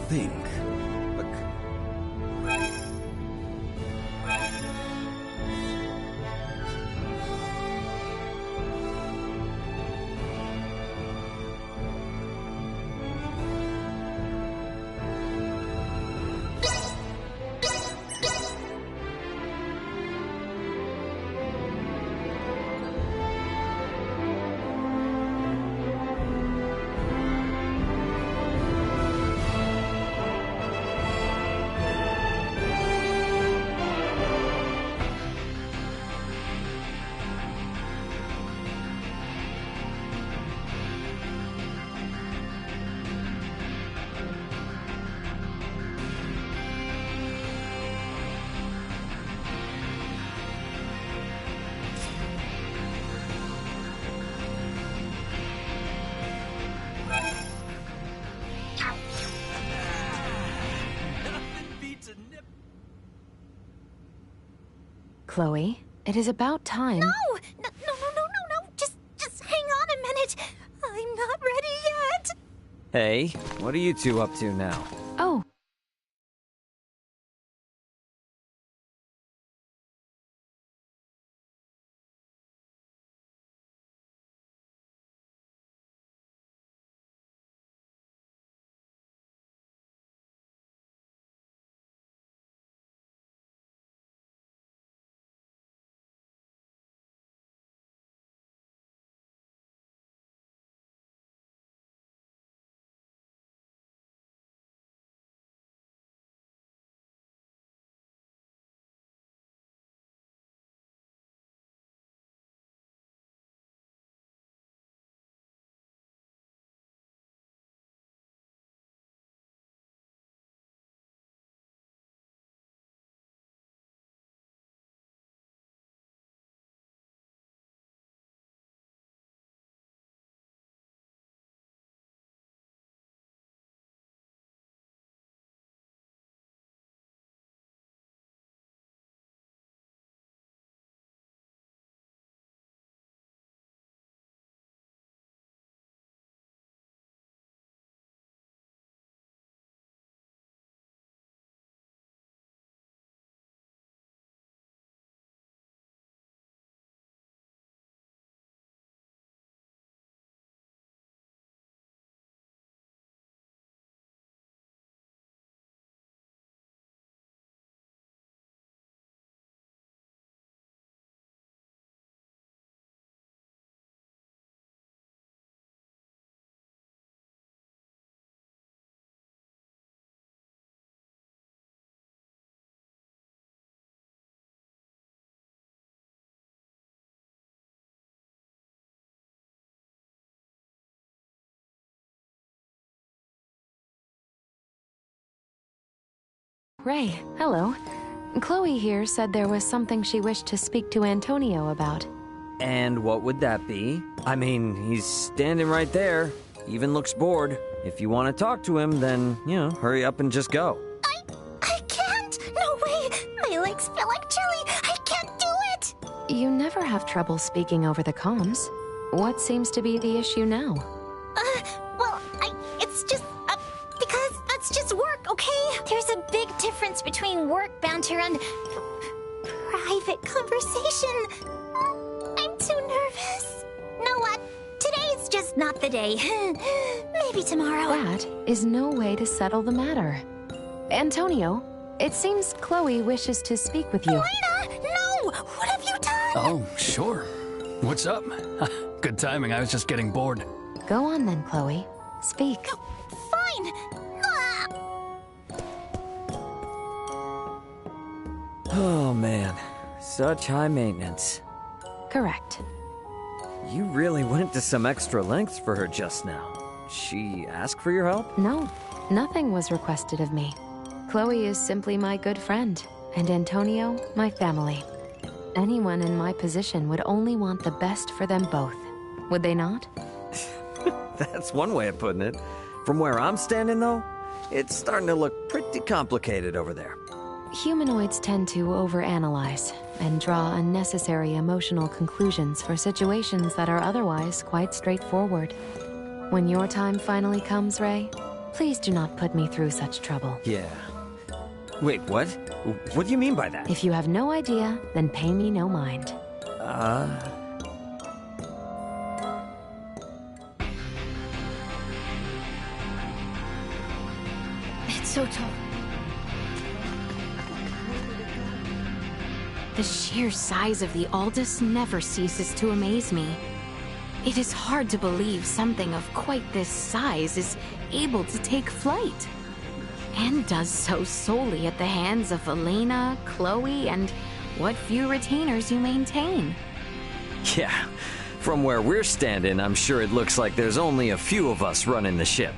Think. Chloe, it is about time. No! No! Just hang on a minute. I'm not ready yet. Hey, what are you two up to now? Oh, Ray, hello. Chloe here said there was something she wished to speak to Antonio about. And what would that be? I mean, he's standing right there. Even looks bored. If you want to talk to him, then, hurry up and just go. I can't! No way! My legs feel like jelly! I can't do it! You never have trouble speaking over the comms. What seems to be the issue now? It's just, because that's just work, okay? There's a big difference between work banter and private conversation. I'm too nervous. Know what? Today's just not the day. Maybe tomorrow. That is no way to settle the matter. Antonio, it seems Chloe wishes to speak with you. Elena! No! What have you done? Oh, sure. What's up? Good timing, I was just getting bored. Go on then, Chloe. Speak. Fine! Oh man, such high maintenance. Correct. You really went to some extra lengths for her just now. She asked for your help? No, nothing was requested of me. Chloe is simply my good friend, and Antonio, my family. Anyone in my position would only want the best for them both. Would they not? That's one way of putting it. From where I'm standing, though, it's starting to look pretty complicated over there. Humanoids tend to overanalyze and draw unnecessary emotional conclusions for situations that are otherwise quite straightforward. When your time finally comes, Ray, please do not put me through such trouble. Yeah. Wait, what? What do you mean by that? If you have no idea, then pay me no mind. It's so tall. The sheer size of the Aldous never ceases to amaze me. It is hard to believe something of quite this size is able to take flight. And does so solely at the hands of Elena, Chloe, and what few retainers you maintain. Yeah, from where we're standing, I'm sure it looks like there's only a few of us running the ship.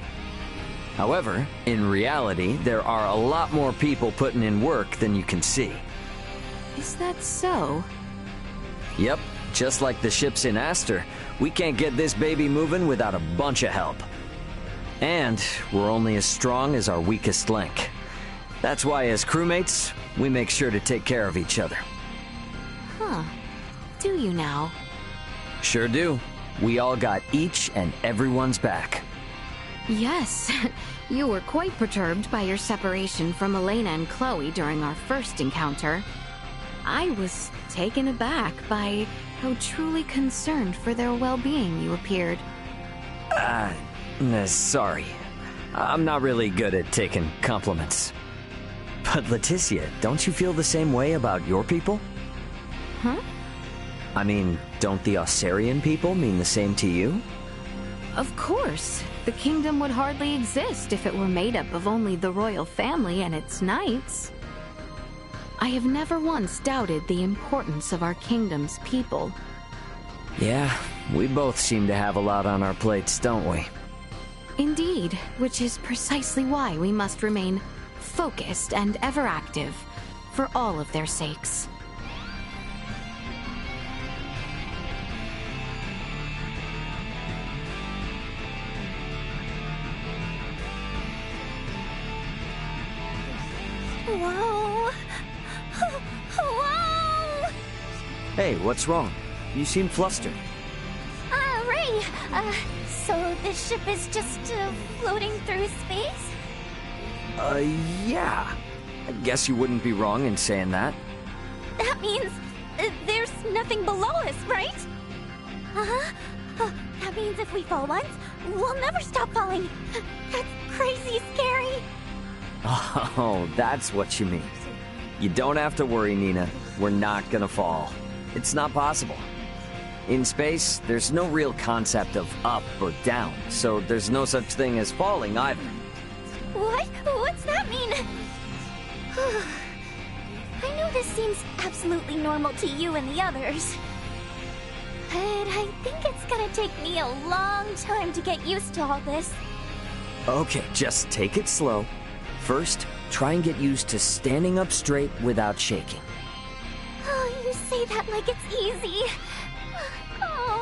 However, in reality, there are a lot more people putting in work than you can see. Is that so? Yep, just like the ships in Aster, we can't get this baby moving without a bunch of help. And we're only as strong as our weakest link. That's why as crewmates, we make sure to take care of each other. Huh. Do you now? Sure do. We all got each and everyone's back. Yes. You were quite perturbed by your separation from Elena and Chloe during our first encounter. I was taken aback by how truly concerned for their well-being you appeared. Sorry. I'm not really good at taking compliments. But Leticia, don't you feel the same way about your people? Huh? I mean, don't the Osarian people mean the same to you? Of course. The kingdom would hardly exist if it were made up of only the royal family and its knights. I have never once doubted the importance of our kingdom's people. Yeah, we both seem to have a lot on our plates, don't we? Indeed, which is precisely why we must remain focused and ever active, for all of their sakes. Whoa! Whoa! Hey, what's wrong? You seem flustered. Ray, so this ship is just floating through space? Yeah. I guess you wouldn't be wrong in saying that. That means there's nothing below us, right? Uh-huh. That means if we fall once, we'll never stop falling. That's crazy scary. Oh, that's what you mean. You don't have to worry, Nina. We're not gonna fall. It's not possible. In space, there's no real concept of up or down, so there's no such thing as falling either. What? What's that mean? I know this seems absolutely normal to you and the others, but I think it's gonna take me a long time to get used to all this. Okay, just take it slow. First, Try and get used to standing up straight without shaking. Oh, you say that like it's easy. Oh.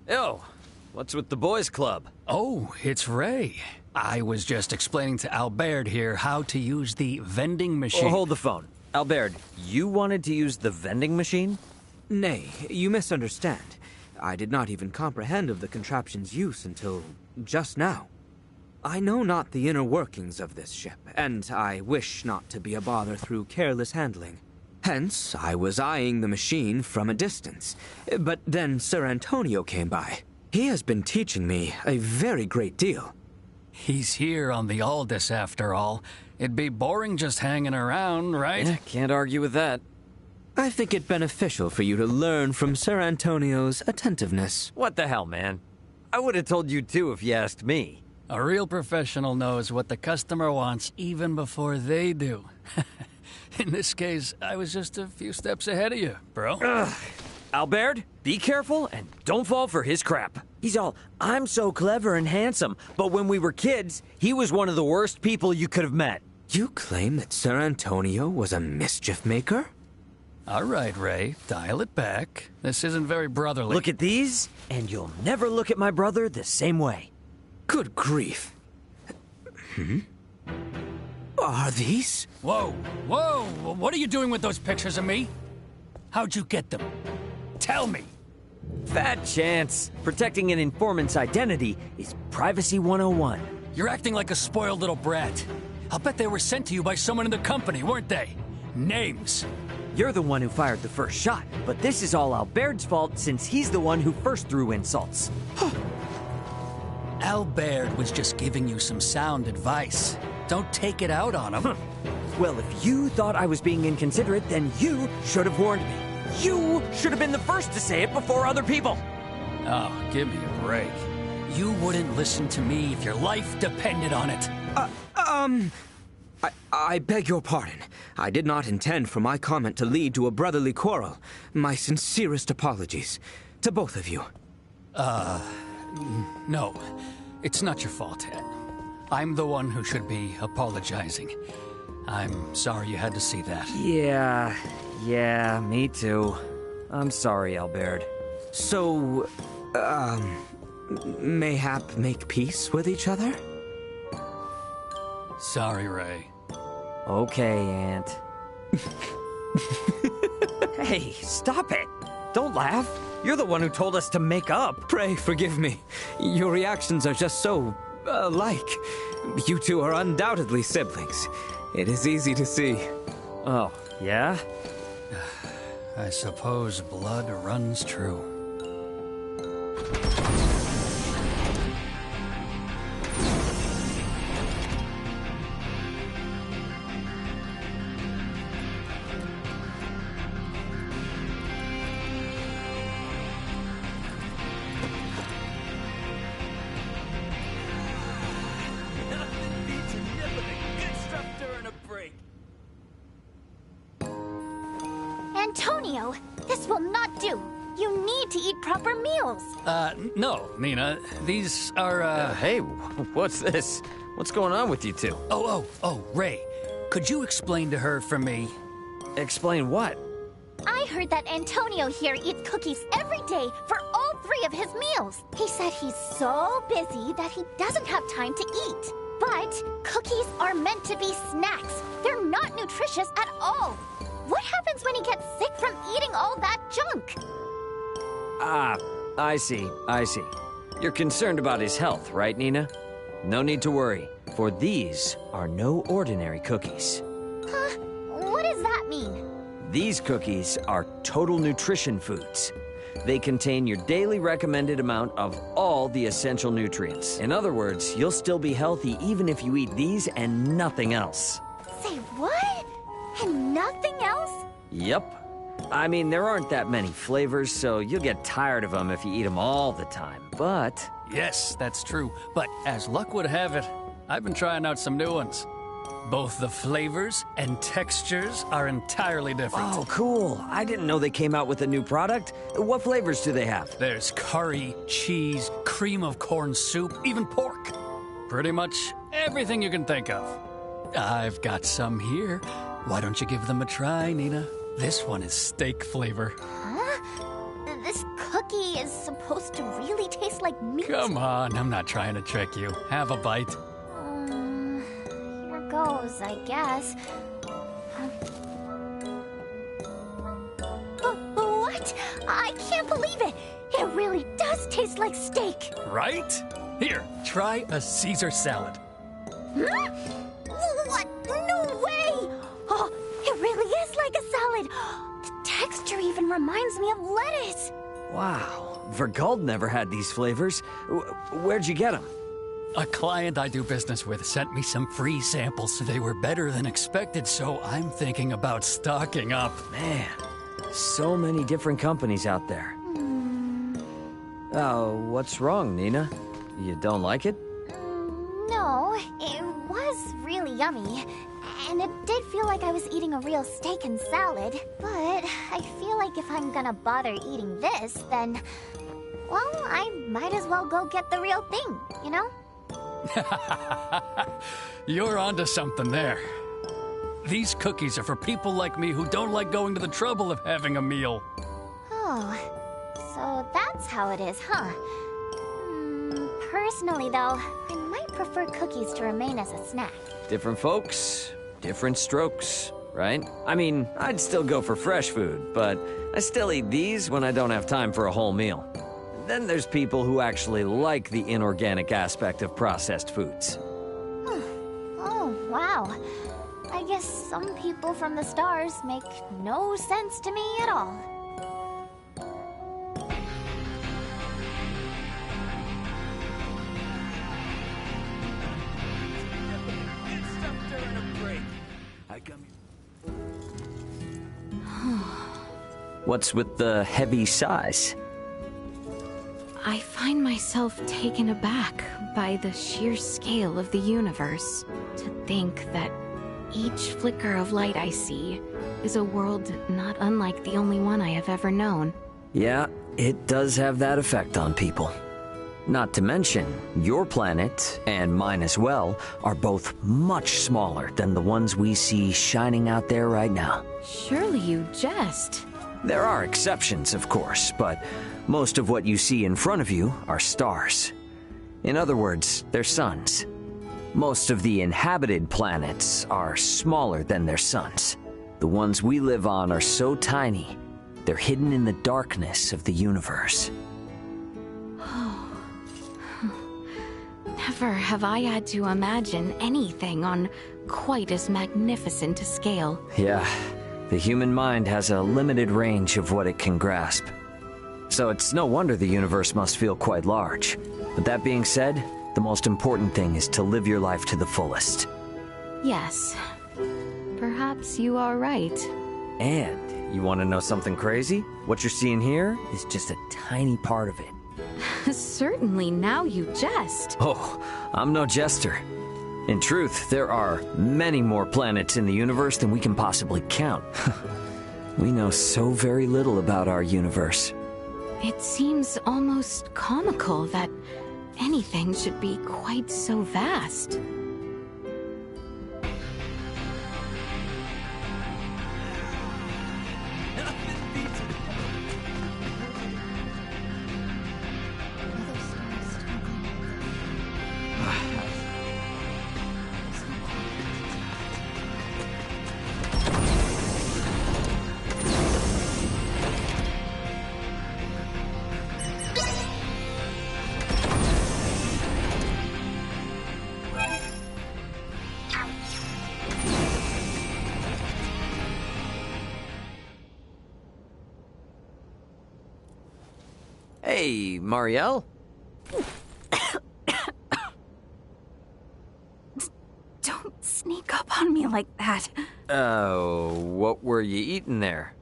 Yo, what's with the boys' club? Oh, it's Ray. I was just explaining to Albert here how to use the vending machine. Oh, hold the phone. Albert, you wanted to use the vending machine? Nay, you misunderstand. I did not even comprehend of the contraption's use until just now. I know not the inner workings of this ship, and I wish not to be a bother through careless handling. Hence, I was eyeing the machine from a distance. But then Sir Antonio came by. He has been teaching me a very great deal. He's here on the Aldous, after all. It'd be boring just hanging around, right? Yeah, can't argue with that. I think it beneficial for you to learn from Sir Antonio's attentiveness. What the hell, man? I would have told you too if you asked me. A real professional knows what the customer wants even before they do. In this case, I was just a few steps ahead of you, bro. Ugh. Albert, be careful and don't fall for his crap. He's all, I'm so clever and handsome, but when we were kids, he was one of the worst people you could have met. You claim that Sir Antonio was a mischief maker? All right, Ray, dial it back. This isn't very brotherly. Look at these, and you'll never look at my brother the same way. Good grief. Are these? Whoa, whoa, what are you doing with those pictures of me? How'd you get them? Tell me. Fat chance. Protecting an informant's identity is Privacy 101. You're acting like a spoiled little brat. I'll bet they were sent to you by someone in the company, weren't they? Names. You're the one who fired the first shot, but this is all Albert's fault since he's the one who first threw insults. Albert was just giving you some sound advice. Don't take it out on him. Well, if you thought I was being inconsiderate, then you should have warned me. You should have been the first to say it before other people. Oh, give me a break. You wouldn't listen to me if your life depended on it. I beg your pardon. I did not intend for my comment to lead to a brotherly quarrel. My sincerest apologies. To both of you. No. It's not your fault. I'm the one who should be apologizing. I'm sorry you had to see that. Yeah, me too. I'm sorry, Albert. So, mayhap make peace with each other? Sorry, Ray. Okay, Aunt. Hey, stop it! Don't laugh. You're the one who told us to make up. Pray forgive me. Your reactions are just so alike. You two are undoubtedly siblings. It is easy to see. Oh, yeah? I suppose blood runs true. Antonio, this will not do. You need to eat proper meals. No, Nina. These are, Hey, what's this? What's going on with you two? Oh, Ray. Could you explain to her for me? Explain what? I heard that Antonio here eats cookies every day for all 3 of his meals. He said he's so busy that he doesn't have time to eat. But cookies are meant to be snacks. They're not nutritious at all. What happens when he gets sick from eating all that junk? Ah, I see. You're concerned about his health, right, Nina? No need to worry, for these are no ordinary cookies. Huh? What does that mean? These cookies are total nutrition foods. They contain your daily recommended amount of all the essential nutrients. In other words, you'll still be healthy even if you eat these and nothing else. Say what? And nothing else? Yep. I mean, there aren't that many flavors, so you'll get tired of them if you eat them all the time, but... Yes, that's true. But as luck would have it, I've been trying out some new ones. Both the flavors and textures are entirely different. Oh, cool. I didn't know they came out with a new product. What flavors do they have? There's curry, cheese, cream of corn soup, even pork. Pretty much everything you can think of. I've got some here. Why don't you give them a try, Nina? This one is steak flavor. Huh? This cookie is supposed to really like meat. Come on, I'm not trying to trick you. Have a bite. Here goes, I guess. What? I can't believe it! It really does taste like steak! Right? Here, try a Caesar salad. Huh? What? No way! Oh, it really is like a salad! The texture even reminds me of lettuce! Wow, Vergald never had these flavors. Where'd you get them? A client I do business with sent me some free samples. They were better than expected, so I'm thinking about stocking up. Man, so many different companies out there. Oh, what's wrong, Nina? You don't like it? No, it was really yummy. And it did feel like I was eating a real steak and salad. But I feel like if I'm gonna bother eating this, then... well, I might as well go get the real thing, you know? You're onto something there. These cookies are for people like me who don't like going to the trouble of having a meal. Oh, so that's how it is, huh? Personally, though, I might prefer cookies to remain as a snack. Different folks, different strokes, right? I mean, I'd still go for fresh food, but I still eat these when I don't have time for a whole meal. Then there's people who actually like the inorganic aspect of processed foods. Oh, wow. I guess some people from the stars make no sense to me at all. What's with the heavy sighs? I find myself taken aback by the sheer scale of the universe. To think that each flicker of light I see is a world not unlike the only one I have ever known. Yeah, it does have that effect on people. Not to mention, your planet, and mine as well, are both much smaller than the ones we see shining out there right now. Surely you jest. There are exceptions, of course, but most of what you see in front of you are stars. In other words, they're suns. Most of the inhabited planets are smaller than their suns. The ones we live on are so tiny, they're hidden in the darkness of the universe. Never have I had to imagine anything on quite as magnificent a scale. Yeah, the human mind has a limited range of what it can grasp. So it's no wonder the universe must feel quite large. But that being said, the most important thing is to live your life to the fullest. Yes, perhaps you are right. And you want to know something crazy? What you're seeing here is just a tiny part of it. Certainly, now you jest. Oh, I'm no jester. In truth, there are many more planets in the universe than we can possibly count. We know so very little about our universe. It seems almost comical that anything should be quite so vast. Hey, Marielle? Don't sneak up on me like that. Oh, what were you eating there?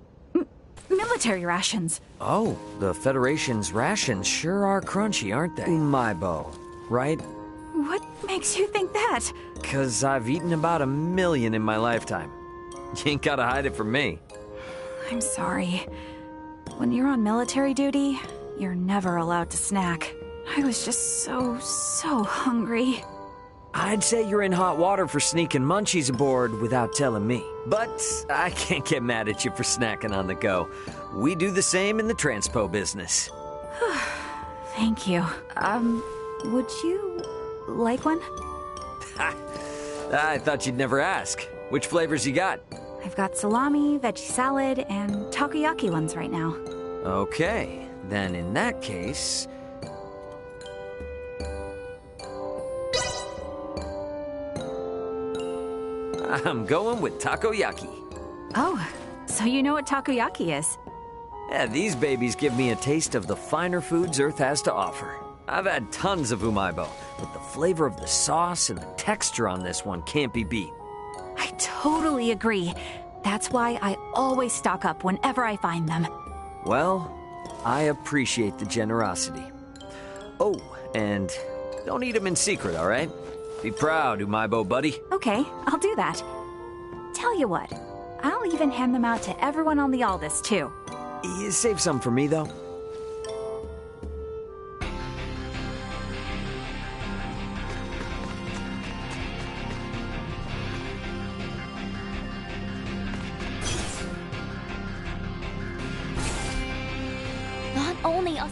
Military rations. Oh, the Federation's rations sure are crunchy, aren't they? Umaibo, right? What makes you think that? 'Cause I've eaten about 1 million in my lifetime. You ain't gotta hide it from me. I'm sorry. When you're on military duty, you're never allowed to snack. I was just so hungry. I'd say you're in hot water for sneaking munchies aboard without telling me. But I can't get mad at you for snacking on the go. We do the same in the transpo business. Thank you. Would you like one? I thought you'd never ask. Which flavors you got? I've got salami, veggie salad, and takoyaki ones right now. Okay, then in that case... I'm going with takoyaki. Oh, so you know what takoyaki is? Yeah, these babies give me a taste of the finer foods Earth has to offer. I've had tons of umaibo, but the flavor of the sauce and the texture on this one can't be beat. I totally agree. That's why I always stock up whenever I find them. Well, I appreciate the generosity. Oh, and don't eat them in secret, all right? Be proud, umaibo buddy. Okay, I'll do that. Tell you what, I'll even hand them out to everyone on the Aldous, too. You save some for me, though. Not only us.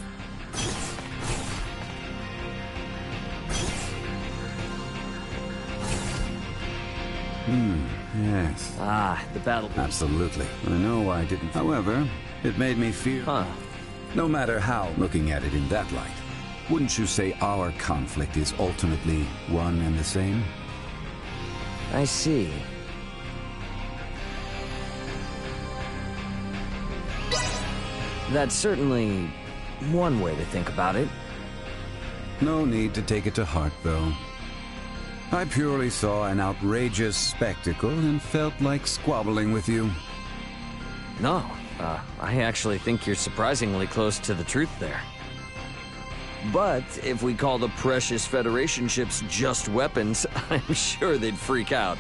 Yes. Ah, the battle. Absolutely. I know I didn't. However, it made me feel... Huh. No matter how, looking at it in that light, wouldn't you say our conflict is ultimately one and the same? I see. That's certainly one way to think about it. No need to take it to heart, though. I purely saw an outrageous spectacle and felt like squabbling with you. No, I actually think you're surprisingly close to the truth there. But if we call the precious Federation ships just weapons, I'm sure they'd freak out.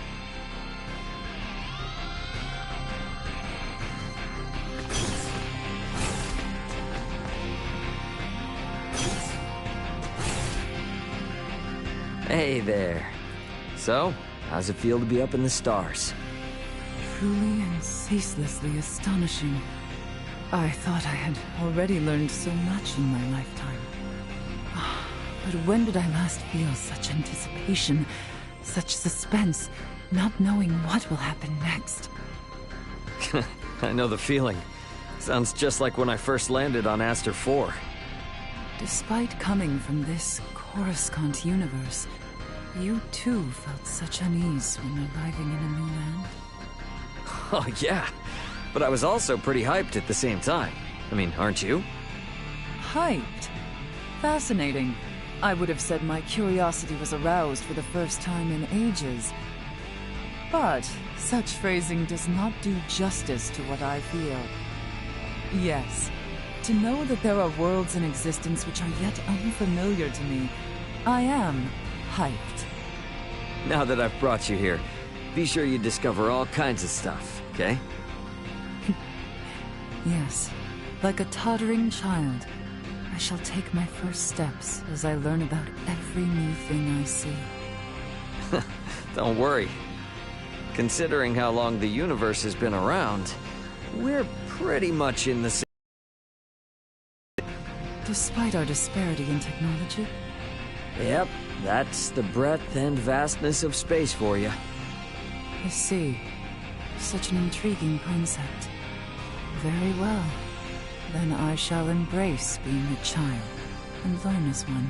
Hey there. So, how's it feel to be up in the stars? Truly and ceaselessly astonishing. I thought I had already learned so much in my lifetime. But when did I last feel such anticipation, such suspense, not knowing what will happen next? I know the feeling. Sounds just like when I first landed on Aster 4. Despite coming from this Coruscant universe, you too felt such unease when arriving in a new land? Oh yeah, but I was also pretty hyped at the same time. I mean, aren't you? Hyped? Fascinating. I would have said my curiosity was aroused for the first time in ages. But such phrasing does not do justice to what I feel. Yes, to know that there are worlds in existence which are yet unfamiliar to me, I am hyped. Now that I've brought you here, be sure you discover all kinds of stuff, okay? Yes, like a toddling child, I shall take my first steps as I learn about every new thing I see. Don't worry. Considering how long the universe has been around, we're pretty much in the same... Despite our disparity in technology? Yep, that's the breadth and vastness of space for you. I see. Such an intriguing concept. Very well. Then I shall embrace being a child and learn as one.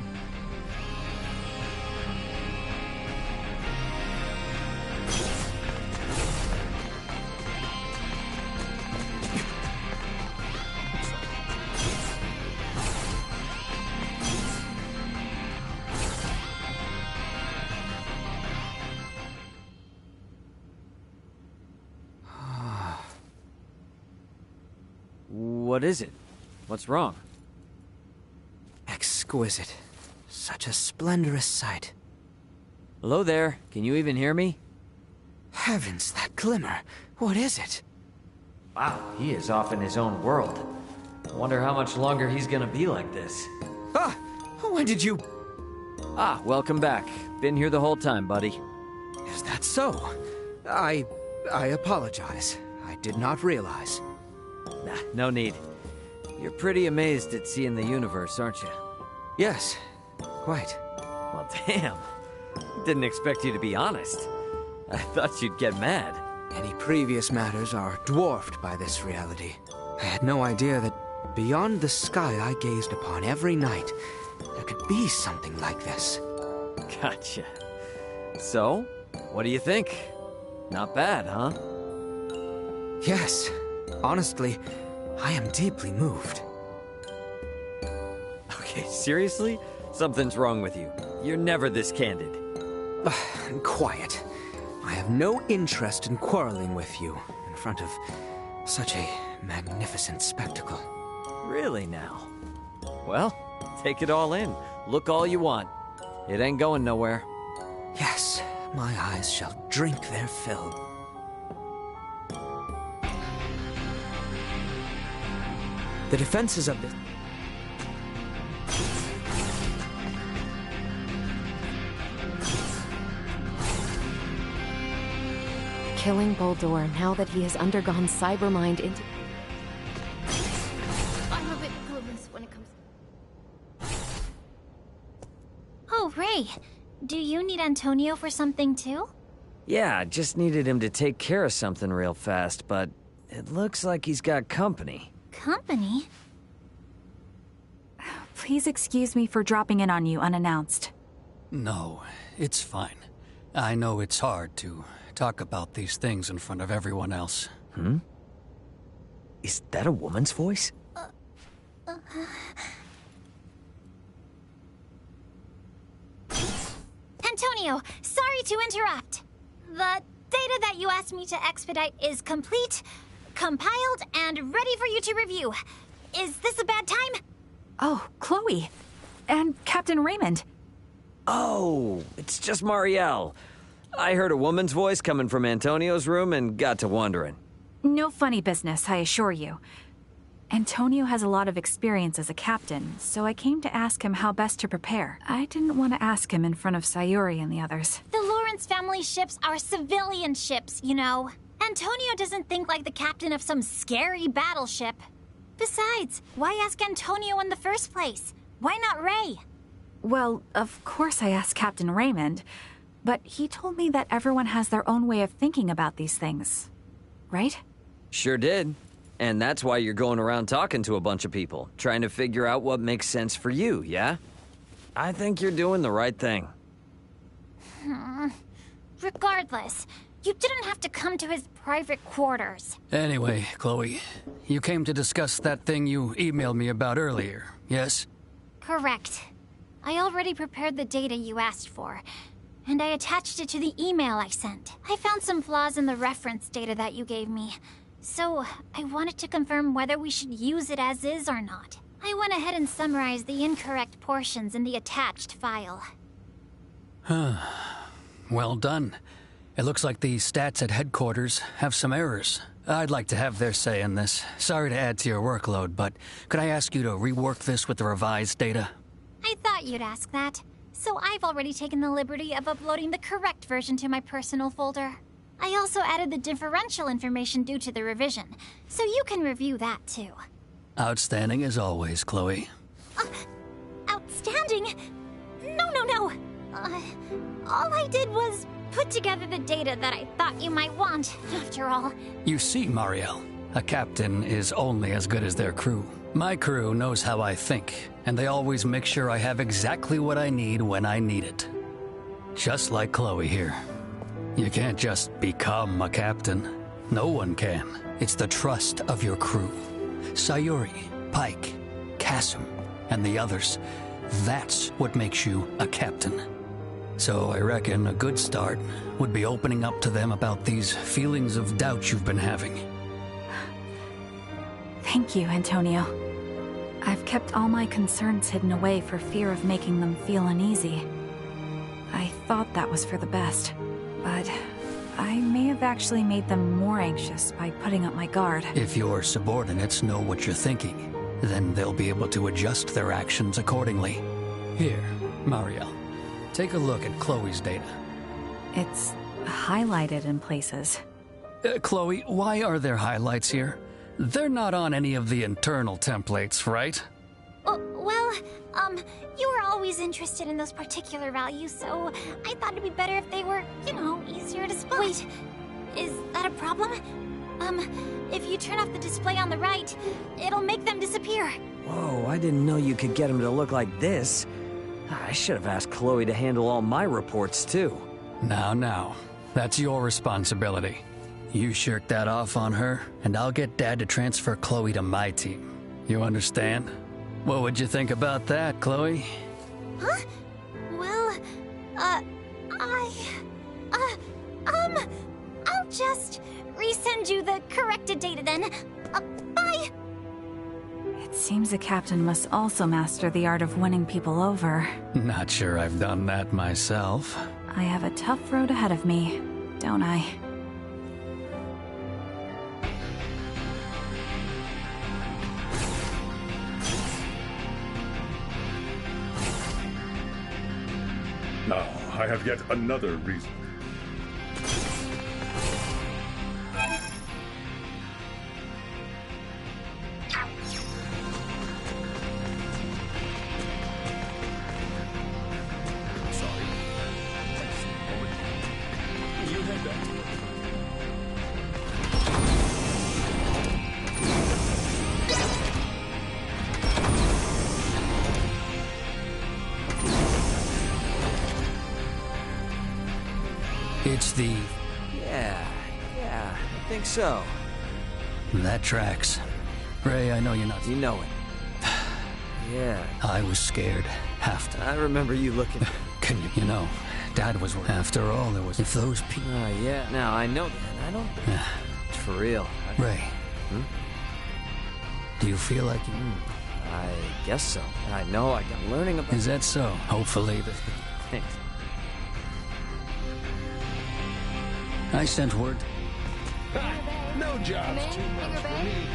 What is it? What's wrong? Exquisite. Such a splendorous sight. Hello there. Can you even hear me? Heavens, that glimmer. What is it? Wow, he is off in his own world. I wonder how much longer he's gonna be like this. Ah! When did you... Ah, welcome back. Been here the whole time, buddy. Is that so? I apologize. I did not realize. Nah, no need. You're pretty amazed at seeing the universe, aren't you? Yes, quite. Well, damn. Didn't expect you to be honest. I thought you'd get mad. Any previous matters are dwarfed by this reality. I had no idea that beyond the sky I gazed upon every night, there could be something like this. Gotcha. So, what do you think? Not bad, huh? Yes. Honestly, I am deeply moved. Okay, seriously? Something's wrong with you. You're never this candid. Quiet. I have no interest in quarreling with you in front of such a magnificent spectacle. Really now? Well, take it all in. Look all you want. It ain't going nowhere. Yes, my eyes shall drink their fill. The defenses of this... Killing Boldor now that he has undergone cybermind into... I'm a bit clueless when it comes... Oh, Ray. Do you need Antonio for something too? Yeah, I just needed him to take care of something real fast, but it looks like he's got company. Company? Please excuse me for dropping in on you unannounced. No, it's fine. I know it's hard to talk about these things in front of everyone else. Hmm? Is that a woman's voice? Antonio, sorry to interrupt. The data that you asked me to expedite is complete, compiled, and ready for you to review. Is this a bad time? Oh, Chloe. And Captain Raymond. Oh, it's just Marielle. I heard a woman's voice coming from Antonio's room and got to wondering. No funny business, I assure you. Antonio has a lot of experience as a captain, so I came to ask him how best to prepare. I didn't want to ask him in front of Sayuri and the others. The Lawrence family ships are civilian ships, you know. Antonio doesn't think like the captain of some scary battleship. Besides, why ask Antonio in the first place? Why not Ray? Well, of course I asked Captain Raymond, but he told me that everyone has their own way of thinking about these things. Right? Sure did. And that's why you're going around talking to a bunch of people, trying to figure out what makes sense for you, yeah? I think you're doing the right thing. Regardless, you didn't have to come to his private quarters. Anyway, Chloe, you came to discuss that thing you emailed me about earlier, yes? Correct. I already prepared the data you asked for, and I attached it to the email I sent. I found some flaws in the reference data that you gave me, so I wanted to confirm whether we should use it as is or not. I went ahead and summarized the incorrect portions in the attached file. Well done. It looks like the stats at headquarters have some errors. I'd like to have their say in this. Sorry to add to your workload, but could I ask you to rework this with the revised data? I thought you'd ask that, so I've already taken the liberty of uploading the correct version to my personal folder. I also added the differential information due to the revision, so you can review that too. Outstanding as always, Chloe. Outstanding? No. All I did was put together the data that I thought you might want, after all. You see, Marielle, a captain is only as good as their crew. My crew knows how I think, and they always make sure I have exactly what I need when I need it. Just like Chloe here. You can't just become a captain. No one can. It's the trust of your crew. Sayuri, Pike, Kasim, and the others. That's what makes you a captain. So I reckon a good start would be opening up to them about these feelings of doubt you've been having. Thank you, Antonio. I've kept all my concerns hidden away for fear of making them feel uneasy. I thought that was for the best, but I may have actually made them more anxious by putting up my guard. If your subordinates know what you're thinking, then they'll be able to adjust their actions accordingly. Here, Marielle, take a look at Chloe's data. It's highlighted in places. Chloe, why are there highlights here? They're not on any of the internal templates, right? Well, You were always interested in those particular values, so I thought it'd be better if they were, you know, easier to spot. Wait, is that a problem? If you turn off the display on the right, it'll make them disappear. Whoa, I didn't know you could get him to look like this. I should have asked Chloe to handle all my reports, too. Now, that's your responsibility. You shirk that off on her, and I'll get Dad to transfer Chloe to my team. You understand? What would you think about that, Chloe? Huh? Well, I'll just resend you the corrected data then. Bye! It seems a captain must also master the art of winning people over. Not sure I've done that myself. I have a tough road ahead of me, don't I? Now, I have yet another reason. It's the... Yeah, I think so. That tracks. Ray, I know you're not... You know it. Yeah. I was scared. Have to. I remember you looking... Can you... You know, Dad was... After all, there was... If those people... yeah. Now, I know that. I don't... For real. Ray. Do you feel like you... I guess so. I know I got learning about... Is that so? Hopefully the... Thanks. I sent word. No job's too much for me.